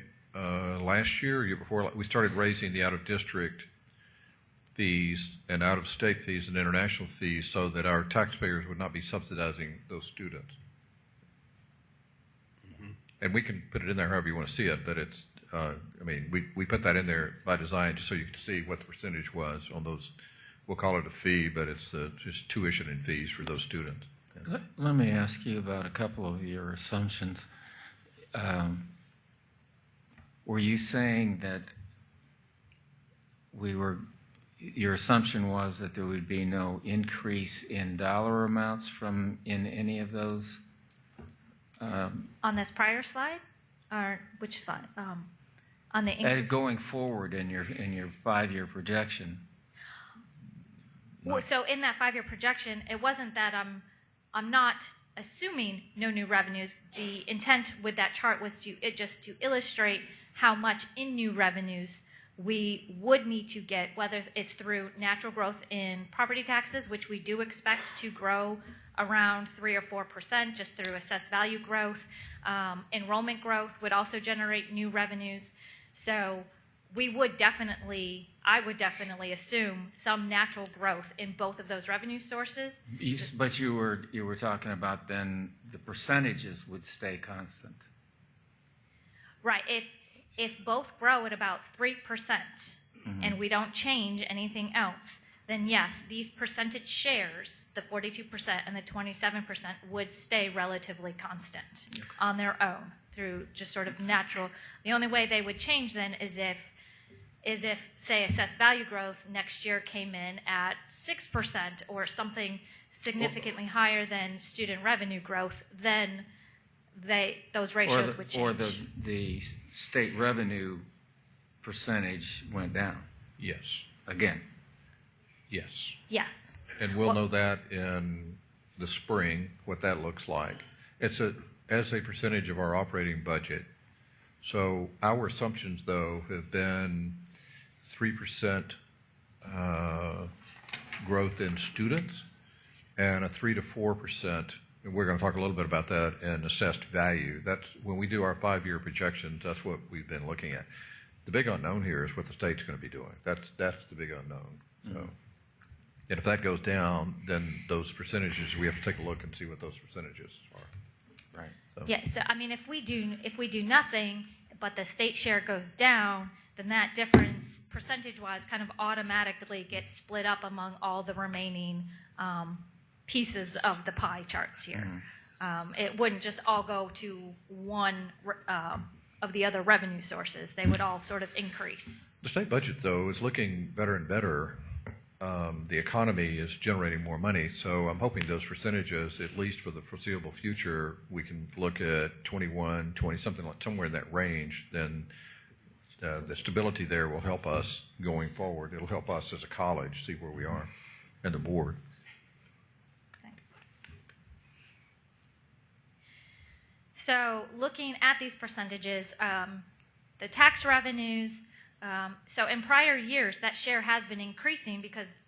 last year, or year before. We started raising the out-of-district fees and out-of-state fees and international fees so that our taxpayers would not be subsidizing those students. Mm-hmm. And we can put it in there however you want to see it, but it's, I mean, we put that in there by design just so you can see what the percentage was on those. We'll call it a fee, but it's just tuition and fees for those students. Let me ask you about a couple of your assumptions. Were you saying that your assumption was that there would be no increase in dollar amounts in any of those? On this prior slide, or which slide? On the going forward in your 5-year projection. Well, so in that 5-year projection, it wasn't that I'm not assuming no new revenues. The intent with that chart was just to illustrate how much in new revenues we would need to get, whether it's through natural growth in property taxes, which we do expect to grow around 3 or 4% just through assessed value growth. Enrollment growth would also generate new revenues. So I would definitely assume some natural growth in both of those revenue sources. But you were talking about then the percentages would stay constant. Right. If both grow at about 3%, mm-hmm. and we don't change anything else, then yes, these percentage shares, the 42% and the 27%, would stay relatively constant on their own through just sort of natural. The only way they would change then is if, say, assessed value growth next year came in at 6% or something significantly higher than student revenue growth, then those ratios would change. Or the state revenue percentage went down. Yes. Again. Yes. Yes. And we'll know that in the spring, what that looks like. It's as a percentage of our operating budget. So our assumptions, though, have been 3% growth in students and a 3 to 4%. And we're going to talk a little bit about that in assessed value. That's when we do our 5-year projections. That's what we've been looking at. The big unknown here is what the state's going to be doing. That's the big unknown. So, and if that goes down, then those percentages, we have to take a look and see what those percentages are. Right. So. Yeah. So I mean, if we do nothing, but the state share goes down, then that difference, percentage-wise, kind of automatically gets split up among all the remaining pieces of the pie charts here. It wouldn't just all go to one of the other revenue sources. They would all sort of increase. The state budget, though, is looking better and better. The economy is generating more money, so I'm hoping those percentages, at least for the foreseeable future, we can look at 21, 20, something like somewhere in that range. Then the stability there will help us going forward. It'll help us as a college see where we are, and the board. So looking at these percentages, the tax revenues, so in prior years, that share has been increasing because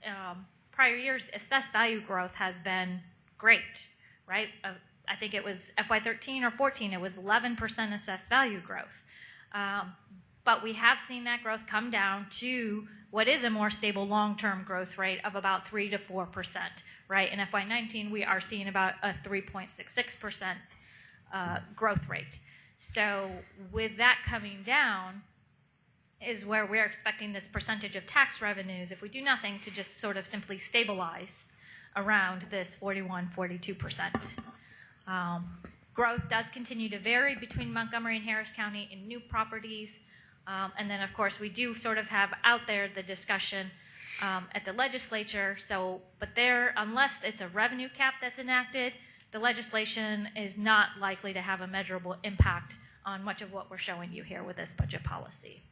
prior years, assessed value growth has been great, right? I think it was FY13 or 14, it was 11% assessed value growth. But we have seen that growth come down to what is a more stable long-term growth rate of about 3 to 4%, right? In FY19, we are seeing about a 3.66% growth rate. So with that coming down is where we're expecting this percentage of tax revenues, if we do nothing, to just sort of simply stabilize around this 41, 42%. Growth does continue to vary between Montgomery and Harris County in new properties. And then, of course, we do sort of have out there the discussion at the legislature. So, but there, unless it's a revenue cap that's enacted, the legislation is not likely to have a measurable impact on much of what we're showing you here with this budget policy.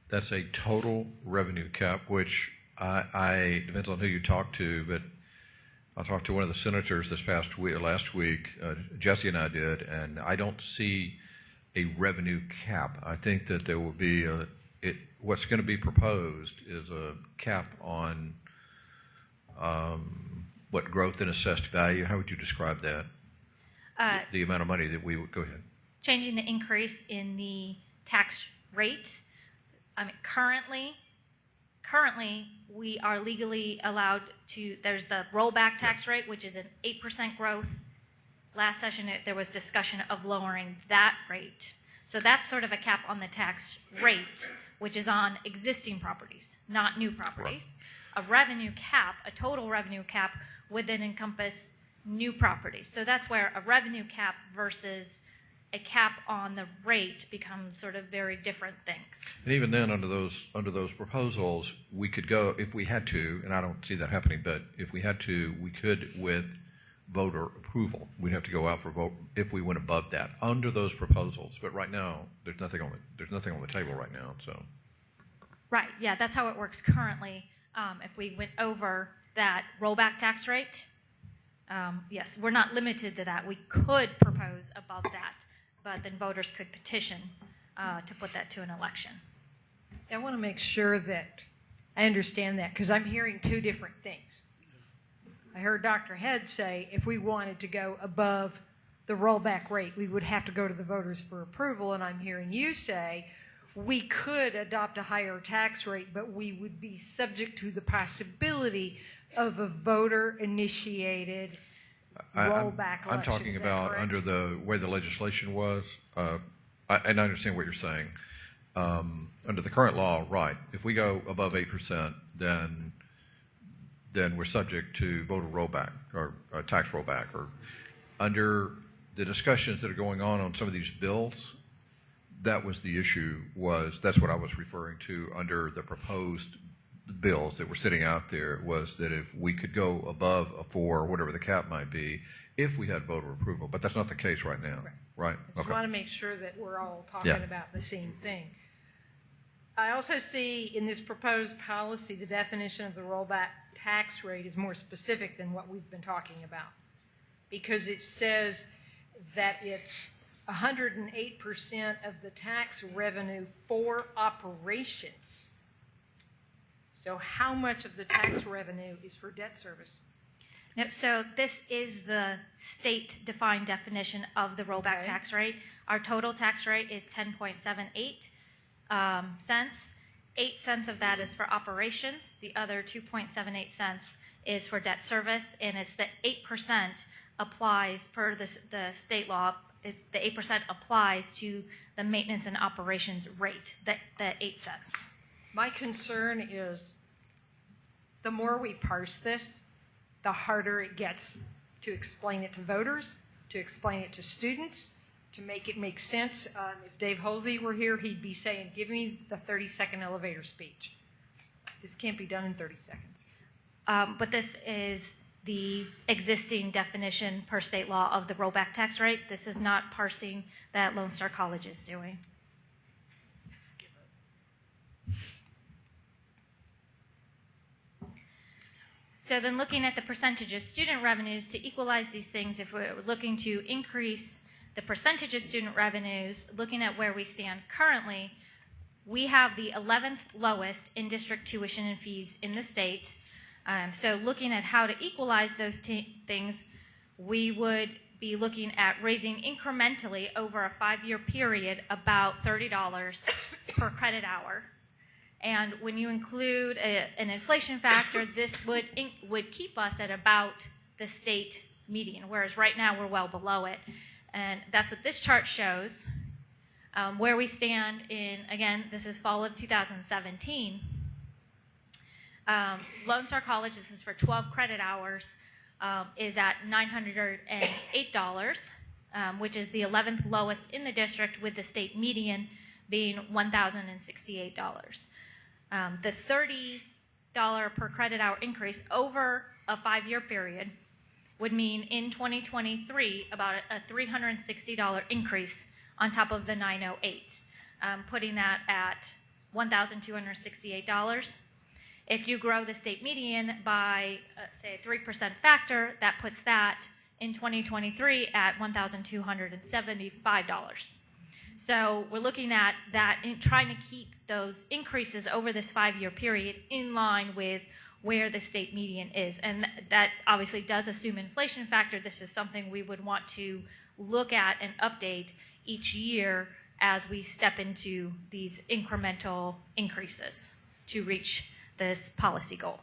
That's a total revenue cap, which I depends on who you talk to, but I talked to one of the senators last week, Jesse and I did, and I don't see a revenue cap. I think that there will be what's going to be proposed is a cap on what growth in assessed value. How would you describe that? The amount of money that we would go ahead. Changing the increase in the tax rate. I mean, currently we are legally allowed to. There's the rollback tax rate, which is an 8% growth. Last session, there was discussion of lowering that rate. So that's sort of a cap on the tax rate, which is on existing properties, not new properties. Right. A revenue cap, a total revenue cap, would then encompass new properties. So that's where a revenue cap versus a cap on the rate becomes sort of very different things. And even then, under those proposals, we could go, if we had to, and I don't see that happening, but if we had to, we could with voter approval. We'd have to go out for vote if we went above that under those proposals. But right now, there's nothing on the table right now. So. Right. Yeah, that's how it works currently. If we went over that rollback tax rate, yes, we're not limited to that. We could propose above that, but then voters could petition to put that to an election. I want to make sure that I understand that because I'm hearing two different things. I heard Dr. Head say if we wanted to go above the rollback rate, we would have to go to the voters for approval, and I'm hearing you say we could adopt a higher tax rate, but we would be subject to the possibility of a voter-initiated rollback election. I'm talking about under the way the legislation was, and I understand what you're saying. Under the current law, right, if we go above 8%, then we're subject to voter rollback or tax rollback. Or under the discussions that are going on some of these bills, that was the issue. That's what I was referring to under the proposed bills that were sitting out there, was that if we could go above a 4, whatever the cap might be, if we had voter approval. But that's not the case right now, right? I just want to make sure that we're all talking about the same thing. I also see in this proposed policy the definition of the rollback tax rate is more specific than what we've been talking about, because it says that it's 108% of the tax revenue for operations. So how much of the tax revenue is for debt service? No, so this is the state-defined definition of the rollback tax rate. Our total tax rate is 10.78 cents. 8 cents of that is for operations. The other 2.78 cents is for debt service, and it's the 8% applies per the state law. The 8% applies to the maintenance and operations rate, the 8 cents. My concern is the more we parse this, the harder it gets to explain it to voters, to explain it to students, to make it make sense. If Dave Holsey were here, he'd be saying, give me the 30-second elevator speech. This can't be done in 30 seconds. But this is the existing definition per state law of the rollback tax rate. This is not parsing that Lone Star College is doing. So then looking at the percentage of student revenues to equalize these things, if we're looking to increase the percentage of student revenues, looking at where we stand currently, we have the 11th lowest in district tuition and fees in the state. So looking at how to equalize those things, we would be looking at raising incrementally over a 5-year period about $30 per credit hour. And when you include an inflation factor, this would keep us at about the state median, whereas right now we're well below it. And that's what this chart shows, where we stand in, again, this is fall of 2017. Lone Star College, this is for 12 credit hours, is at $908, which is the 11th lowest in the district, with the state median being $1,068. The $30 per credit hour increase over a 5-year period would mean in 2023 about a $360 increase on top of the 908, putting that at $1,268. If you grow the state median by, say, a 3% factor, that puts that in 2023 at $1,275. So we're looking at that and trying to keep those increases over this 5-year period in line with where the state median is. And that obviously does assume inflation factor. This is something we would want to look at and update each year as we step into these incremental increases to reach this policy goal.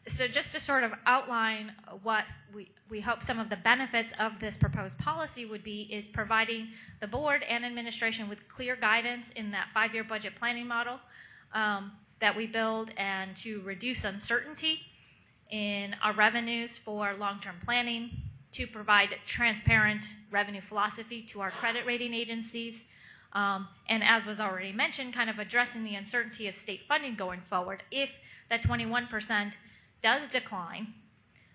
So just to sort of outline what we hope some of the benefits of this proposed policy would be is providing the board and administration with clear guidance in that 5-year budget planning model that we build, and to reduce uncertainty in our revenues for long-term planning, to provide transparent revenue philosophy to our credit rating agencies, and as was already mentioned, kind of addressing the uncertainty of state funding going forward. If that 21% does decline,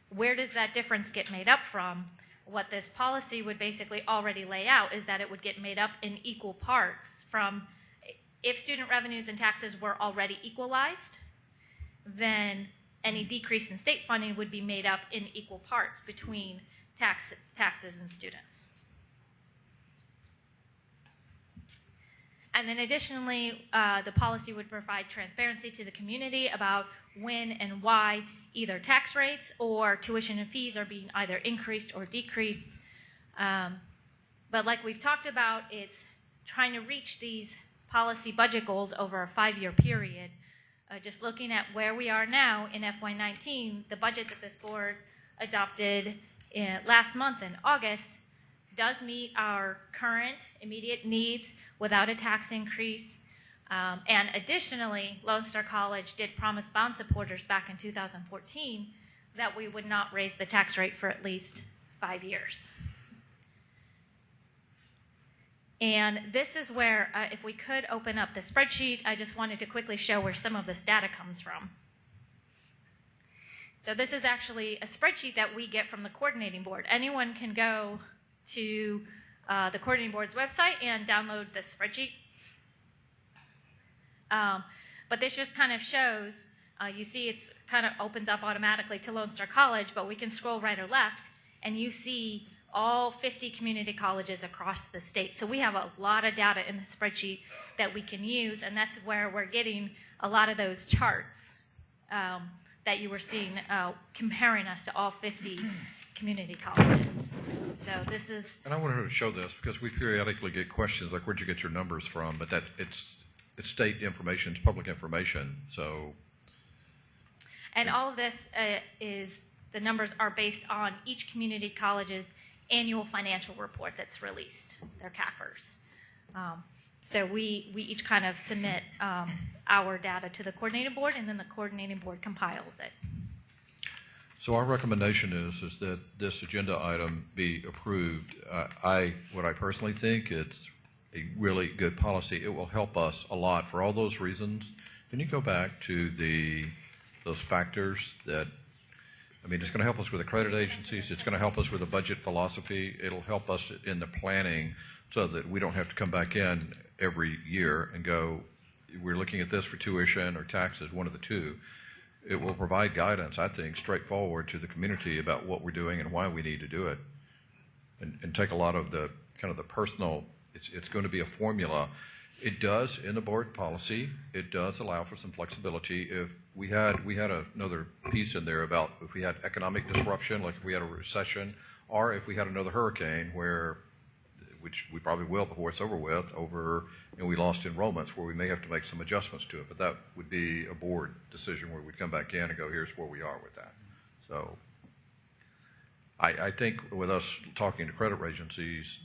where does that difference get made up from? What this policy would basically already lay out is that it would get made up in equal parts from, if student revenues and taxes were already equalized, then any decrease in state funding would be made up in equal parts between taxes and students. And then additionally, the policy would provide transparency to the community about when and why either tax rates or tuition and fees are being either increased or decreased. But like we've talked about, it's trying to reach these policy budget goals over a 5-year period. Just looking at where we are now in FY19, the budget that this board adopted last month in August does meet our current immediate needs without a tax increase. And additionally, Lone Star College did promise bond supporters back in 2014 that we would not raise the tax rate for at least 5 years. And this is where, if we could open up the spreadsheet, I just wanted to quickly show where some of this data comes from. So this is actually a spreadsheet that we get from the coordinating board. Anyone can go to the coordinating board's website and download this spreadsheet. But this just kind of shows, you see it's kind of opens up automatically to Lone Star College, but we can scroll right or left, and you see all 50 community colleges across the state. So we have a lot of data in the spreadsheet that we can use, and that's where we're getting a lot of those charts that you were seeing comparing us to all 50 community colleges. So this is... And I wanted to show this because we periodically get questions like, where'd you get your numbers from? But that it's state information, it's public information, so... And all of this the numbers are based on each community college's annual financial report that's released, their CAFRs. So we each kind of submit our data to the coordinating board, and then the coordinating board compiles it. So our recommendation is that this agenda item be approved. What I personally think, it's a really good policy. It will help us a lot for all those reasons. Can you go back to those factors that, I mean, it's going to help us with the credit agencies. It's going to help us with the budget philosophy. It'll help us in the planning so that we don't have to come back in every year and go, we're looking at this for tuition or taxes, one of the two. it will provide guidance, I think, straightforward to the community about what we're doing and why we need to do it, and take a lot of the kind of the personal. It's going to be a formula. It does in the board policy. It does allow for some flexibility. If we had another piece in there about if we had economic disruption, like if we had a recession, or if we had another hurricane which we probably will before it's over with, we lost enrollments where we may have to make some adjustments to it. But that would be a board decision where we'd come back in and go, here's where we are with that. So I think with us talking to credit agencies,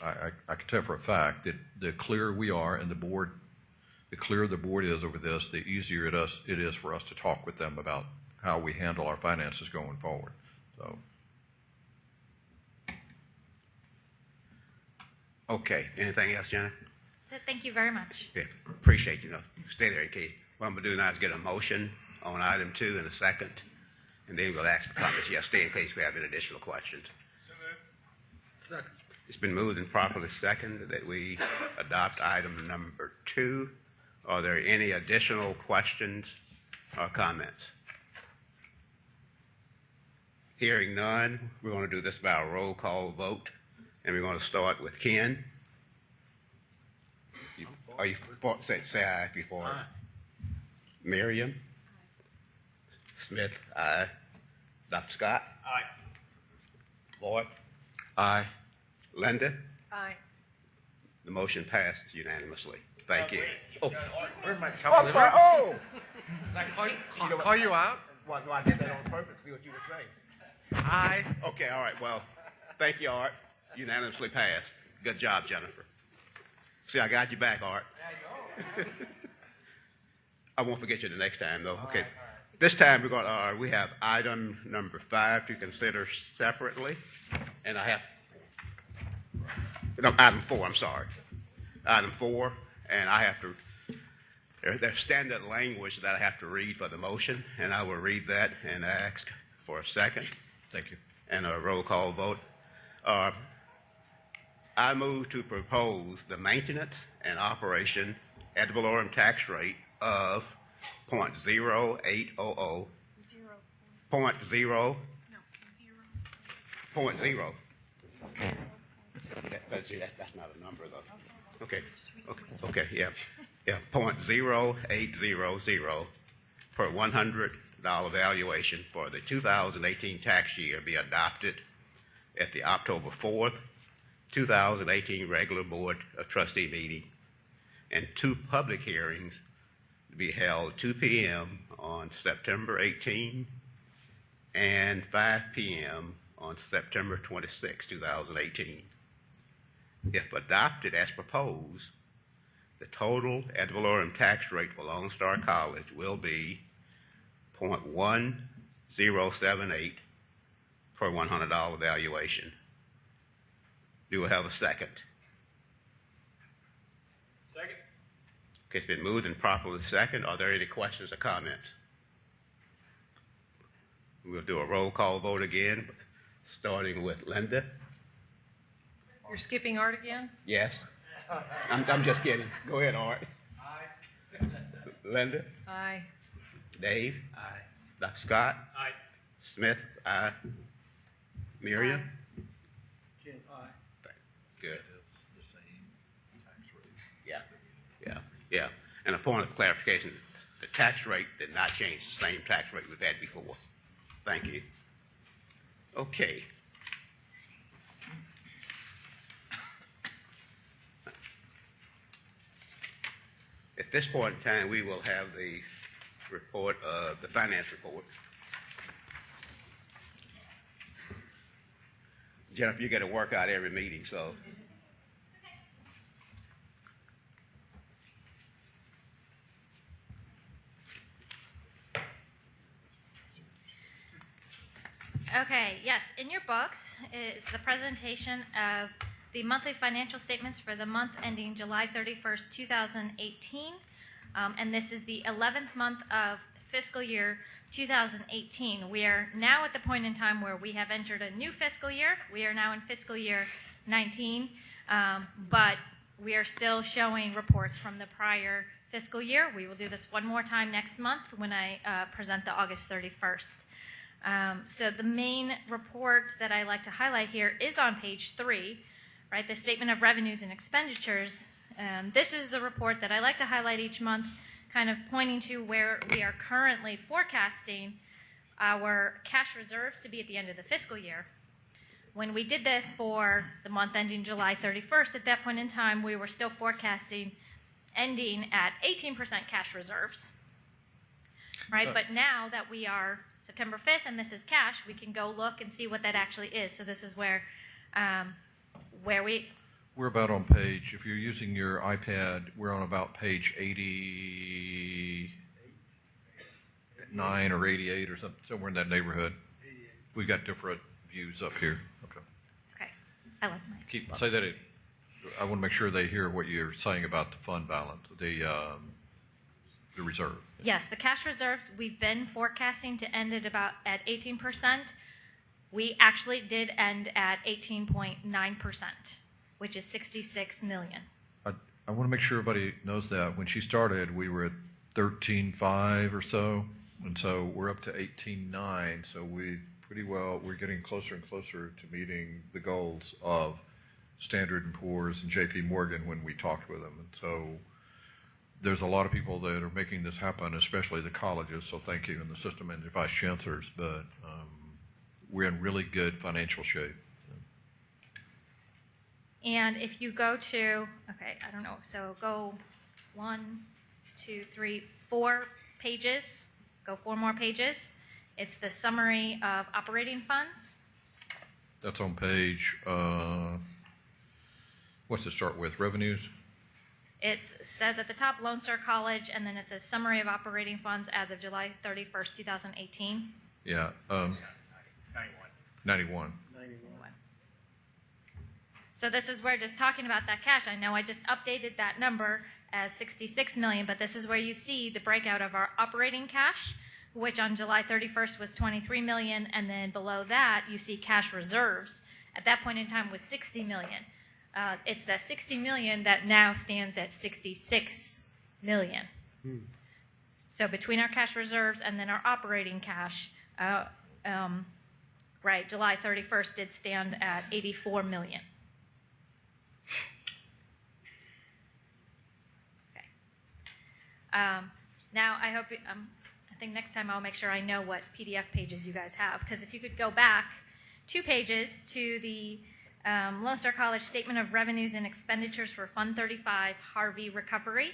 I can tell for a fact that the clearer we are and the clearer the board is over this, the easier it is for us to talk with them about how we handle our finances going forward. So. Okay, anything else, Jennifer? So thank you very much. Yeah, appreciate you. Stay there, Keith. What I'm gonna do now is get a motion on item 2 in a second, and then we'll ask for comments. Yeah, stay in case we have any additional questions. Second. It's been moved and properly seconded that we adopt item number 2. Are there any additional questions or comments? Hearing none, we're going to do this by a roll call vote, and we're going to start with Ken. Are you for? Say aye if you're for. Aye. Miriam? Smith, aye. Dr. Scott? Aye. Boyd? Aye. Linda? Aye. The motion passes unanimously. Thank you. Oh, where's my Oh, I'm sorry. Oh! Call you out? Well, no, I did that on purpose to see what you were saying. Aye. Okay, all right. Well, thank you, Art. Unanimously passed. Good job, Jennifer. See, I got you back, Art. I won't forget you the next time, though. Okay. This time we have item number 5 to consider separately, and I have item 4. I'm sorry, item 4, and I have to. There's standard language that I have to read for the motion, and I will read that and ask for a second. Thank you. And a roll call vote. I move to propose the maintenance and operation ad valorem tax rate of 0.0800. Zero. 0.0. No, zero. 0.0. That's not a number, though. Okay, yeah. 0.0800 per $100 valuation for the 2018 tax year be adopted at the October 4th, 2018 regular Board of Trustee meeting, and 2 public hearings to be held 2 p.m. on September 18 and 5 p.m. on September 26, 2018. If adopted as proposed, the total ad valorem tax rate for Lone Star College will be 0.1078 per $100 valuation. Do we have a second? Second. Okay, it's been moved and properly second. Are there any questions or comments? We'll do a roll call vote again, starting with Linda. You're skipping Art again? Yes. I'm just kidding. Go ahead, Art. Aye. Linda? Aye. Dave? Aye. Dr. Scott? Aye. Smith? Aye. Miriam? Ken, aye. Good. Yeah. And a point of clarification, the tax rate did not change, the same tax rate we've had before. Thank you. Okay. At this point in time, we will have the report of the finance report. Jennifer, you got to work out every meeting, so. Okay, yes, in your books is the presentation of the monthly financial statements for the month ending July 31st, 2018. And this is the 11th month of fiscal year 2018. We are now at the point in time where we have entered a new fiscal year. We are now in fiscal year 19, but we are still showing reports from the prior fiscal year. We will do this one more time next month when I present the August 31st. So the main report that I like to highlight here is on page 3, right? The statement of revenues and expenditures. This is the report that I like to highlight each month, kind of pointing to where we are currently forecasting our cash reserves to be at the end of the fiscal year. When we did this for the month ending July 31st, at that point in time, we were still forecasting ending at 18% cash reserves, right? But now that we are September 5th and this is cash, we can go look and see what that actually is. So this is where We're about on page, if you're using your iPad, we're on about page 89 or 88 or something, somewhere in that neighborhood. We've got different views up here. Okay. Okay, I like my Say that. I want to make sure they hear what you're saying about the fund balance, the reserve. Yes, the cash reserves, we've been forecasting to end at 18%. We actually did end at 18.9%, which is $66 million. I want to make sure everybody knows that. When she started, we were at 13.5 or so, and so we're up to 18.9. So we're getting closer and closer to meeting the goals of Standard & Poor's and J.P. Morgan when we talked with them. And so there's a lot of people that are making this happen, especially the colleges, so thank you, and the system and the vice chancellors, but we're in really good financial shape. And if you go to, okay, I don't know, so go 1, 2, 3, 4 pages, go 4 more pages. It's the summary of operating funds. That's on page, what's it start with, revenues? It says at the top, Lone Star College, and then it says summary of operating funds as of July 31st, 2018. Yeah. 91. So this is where, just talking about that cash, I know I just updated that number as $66 million, but this is where you see the breakout of our operating cash, which on July 31st was $23 million, and then below that you see cash reserves. At that point in time was $60 million. It's that $60 million that now stands at $66 million. So between our cash reserves and then our operating cash, right, July 31st did stand at $84 million. Okay. Now I hope, I think next time I'll make sure I know what PDF pages you guys have, because if you could go back 2 pages to the Lone Star College Statement of Revenues and Expenditures for Fund 35 Harvey Recovery.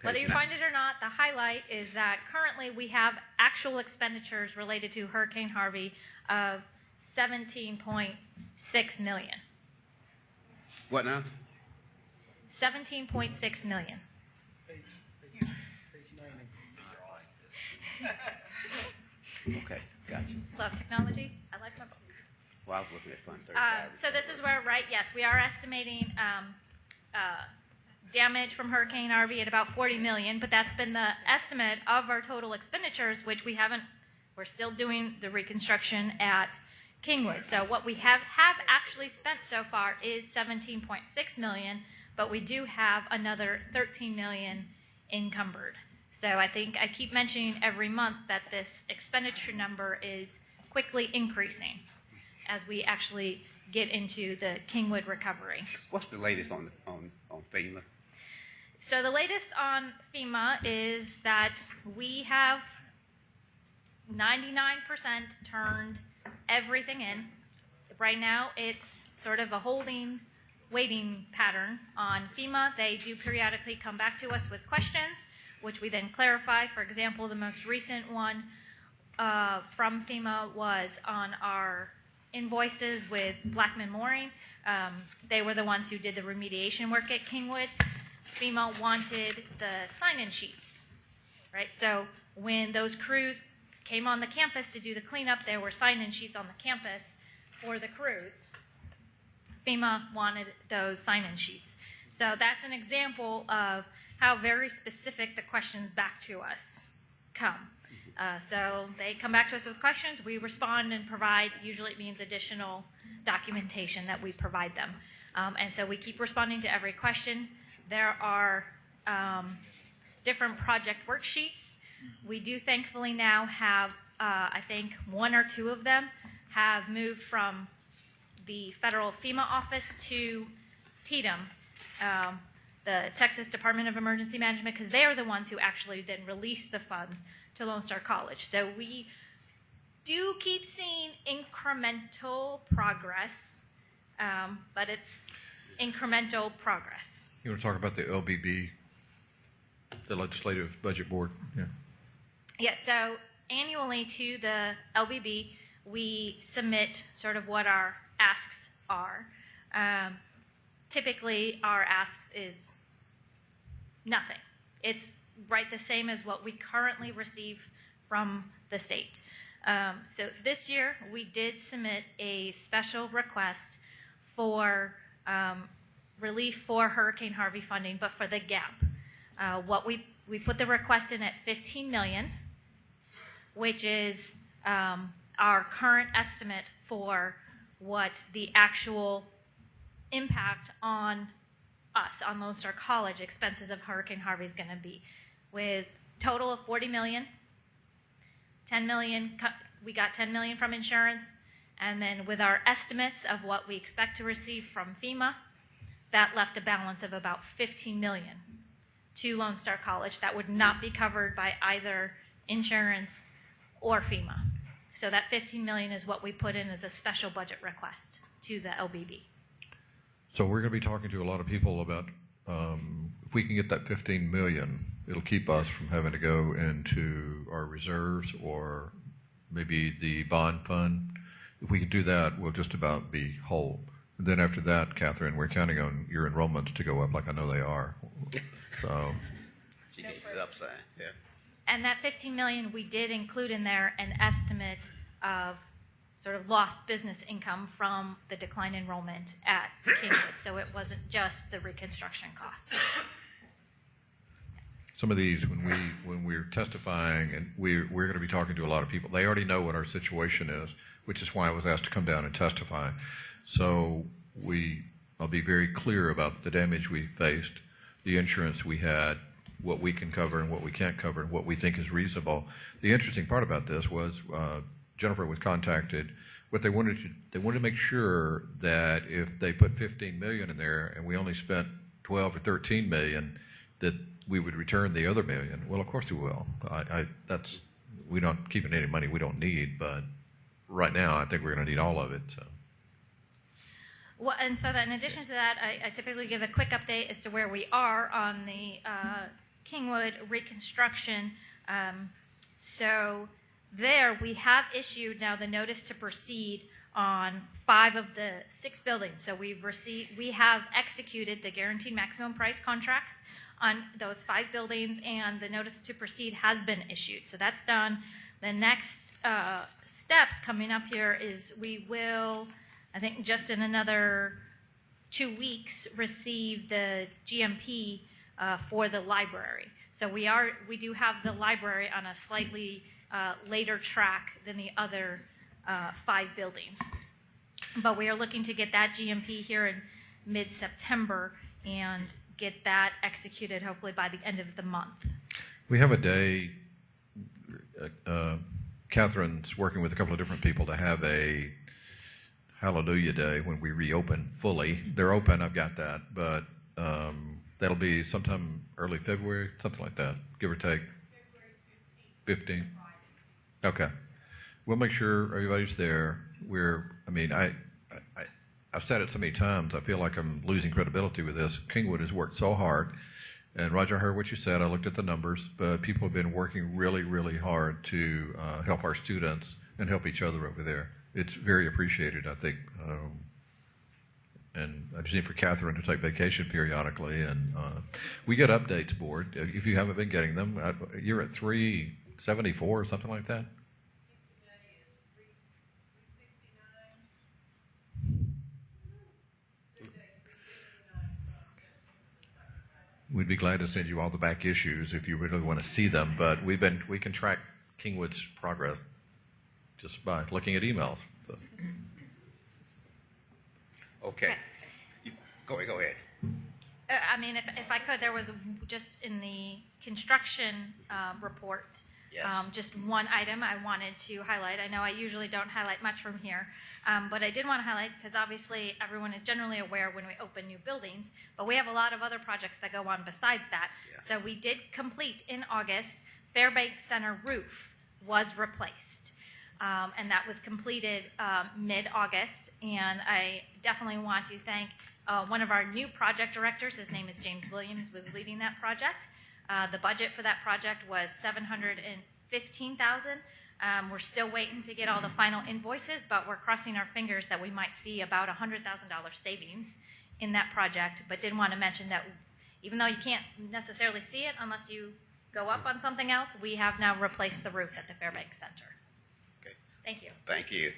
Whether you find it or not, the highlight is that currently we have actual expenditures related to Hurricane Harvey of $17.6 million. What now? $17.6 million. Okay, gotcha. Just love technology. I like my book. Well, I was looking at Fund 35. So this is where, right, yes, we are estimating damage from Hurricane Harvey at about $40 million, but that's been the estimate of our total expenditures, which we're still doing the reconstruction at Kingwood. So what we have actually spent so far is $17.6 million, but we do have another $13 million encumbered. So I think I keep mentioning every month that this expenditure number is quickly increasing as we actually get into the Kingwood recovery. What's the latest on FEMA? So the latest on FEMA is that we have 99% turned everything in. Right now, it's sort of a waiting pattern on FEMA. They do periodically come back to us with questions, which we then clarify. For example, the most recent one from FEMA was on our invoices with Blackman Mooring. They were the ones who did the remediation work at Kingwood. FEMA wanted the sign-in sheets, right? So when those crews came on the campus to do the cleanup, there were sign-in sheets on the campus for the crews. FEMA wanted those sign-in sheets. So that's an example of how very specific the questions back to us come. So they come back to us with questions, we respond and provide. Usually it means additional documentation that we provide them. And so we keep responding to every question. there are different project worksheets. We do thankfully now have, I think, one or two of them have moved from the federal FEMA office to TDEM, the Texas Department of Emergency Management, because they are the ones who actually then release the funds to Lone Star College. So we do keep seeing incremental progress, but it's incremental progress. You want to talk about the LBB, the Legislative Budget Board? Yeah. Yes, so annually to the LBB, we submit sort of what our asks are. Typically, our asks is nothing. It's right the same as what we currently receive from the state. So this year, we did submit a special request for relief for Hurricane Harvey funding, but for the gap. What we put the request in at $15 million, which is our current estimate for what the actual impact on us, on Lone Star College, expenses of Hurricane Harvey is going to be. With total of $40 million, $10 million, we got $10 million from insurance, and then with our estimates of what we expect to receive from FEMA, that left a balance of about $15 million to Lone Star College that would not be covered by either insurance or FEMA. So that $15 million is what we put in as a special budget request to the LBB. So we're going to be talking to a lot of people about if we can get that 15 million, it'll keep us from having to go into our reserves or maybe the bond fund. If we can do that, we'll just about be whole. And then after that, Catherine, we're counting on your enrollments to go up like I know they are. So She gave the upside, yeah. And that $15 million, we did include in there an estimate of sort of lost business income from the decline enrollment at Kingwood. So it wasn't just the reconstruction costs. some of these, when we're testifying, and we're going to be talking to a lot of people, they already know what our situation is, which is why I was asked to come down and testify. So I'll be very clear about the damage we faced, the insurance we had, what we can cover and what we can't cover, and what we think is reasonable. The interesting part about this was Jennifer was contacted. What they wanted to make sure that if they put 15 million in there and we only spent 12 or 13 million, that we would return the other million. Well, of course we will. We don't keep any money we don't need, but right now I think we're going to need all of it. So. Well, and so that in addition to that, I typically give a quick update as to where we are on the Kingwood reconstruction. So there we have issued now the notice to proceed on 5 of the 6 buildings. So we have executed the guaranteed maximum price contracts on those 5 buildings, and the notice to proceed has been issued. So that's done. The next steps coming up here is we will, I think just in another 2 weeks, receive the GMP for the library. So we do have the library on a slightly later track than the other 5 buildings. But we are looking to get that GMP here in mid-September and get that executed hopefully by the end of the month. We have a day, Catherine's working with a couple of different people to have a Hallelujah Day when we reopen fully. They're open, I've got that, but that'll be sometime early February, something like that, give or take. 15. Okay. We'll make sure everybody's there. I've said it so many times, I feel like I'm losing credibility with this. Kingwood has worked so hard. And Roger, I heard what you said. I looked at the numbers, but people have been working really, really hard to help our students and help each other over there. It's very appreciated, I think. And I just need for Catherine to take vacation periodically. And we get updates, board. If you haven't been getting them, you're at 374 or something like that? We'd be glad to send you all the back issues if you really want to see them, but we can track Kingwood's progress just by looking at emails. So. Okay. Go ahead. I mean, if I could, there was just in the construction report, Yes. just one item I wanted to highlight. I know I usually don't highlight much from here, but I did want to highlight because obviously everyone is generally aware when we open new buildings, but we have a lot of other projects that go on besides that. Yeah. So we did complete in August, Fairbanks Center roof was replaced. And that was completed mid-August, and I definitely want to thank one of our new project directors. His name is James Williams, was leading that project. The budget for that project was $715,000. We're still waiting to get all the final invoices, but we're crossing our fingers that we might see about $100,000 savings in that project. But did want to mention that even though you can't necessarily see it unless you go up on something else, we have now replaced the roof at the Fairbanks Center. Okay. Thank you. Thank you.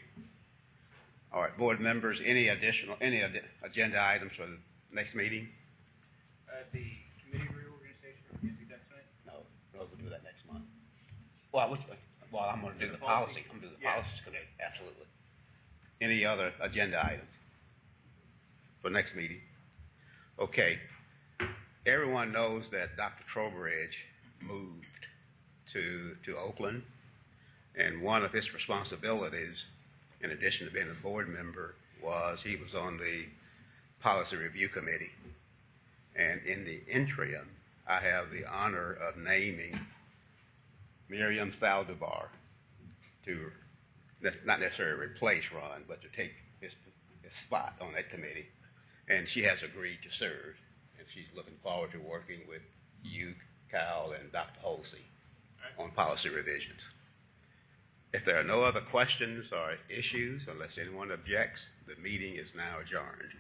All right, board members, any agenda items for the next meeting? The committee reorganization, are we going to do that tonight? No, we'll do that next month. Well, I'm going to do the policy. I'm going to do the policy committee, absolutely. Any other agenda items for next meeting? Okay. Everyone knows that Dr. Trowbridge moved to Oakland, and one of his responsibilities, in addition to being a board member, was he was on the policy review committee. And in the interim, I have the honor of naming Miriam Saldivar to not necessarily replace Ron, but to take his spot on that committee. And she has agreed to serve, and she's looking forward to working with you, Kyle, and Dr. Holsey on policy revisions. If there are no other questions or issues, unless anyone objects, the meeting is now adjourned.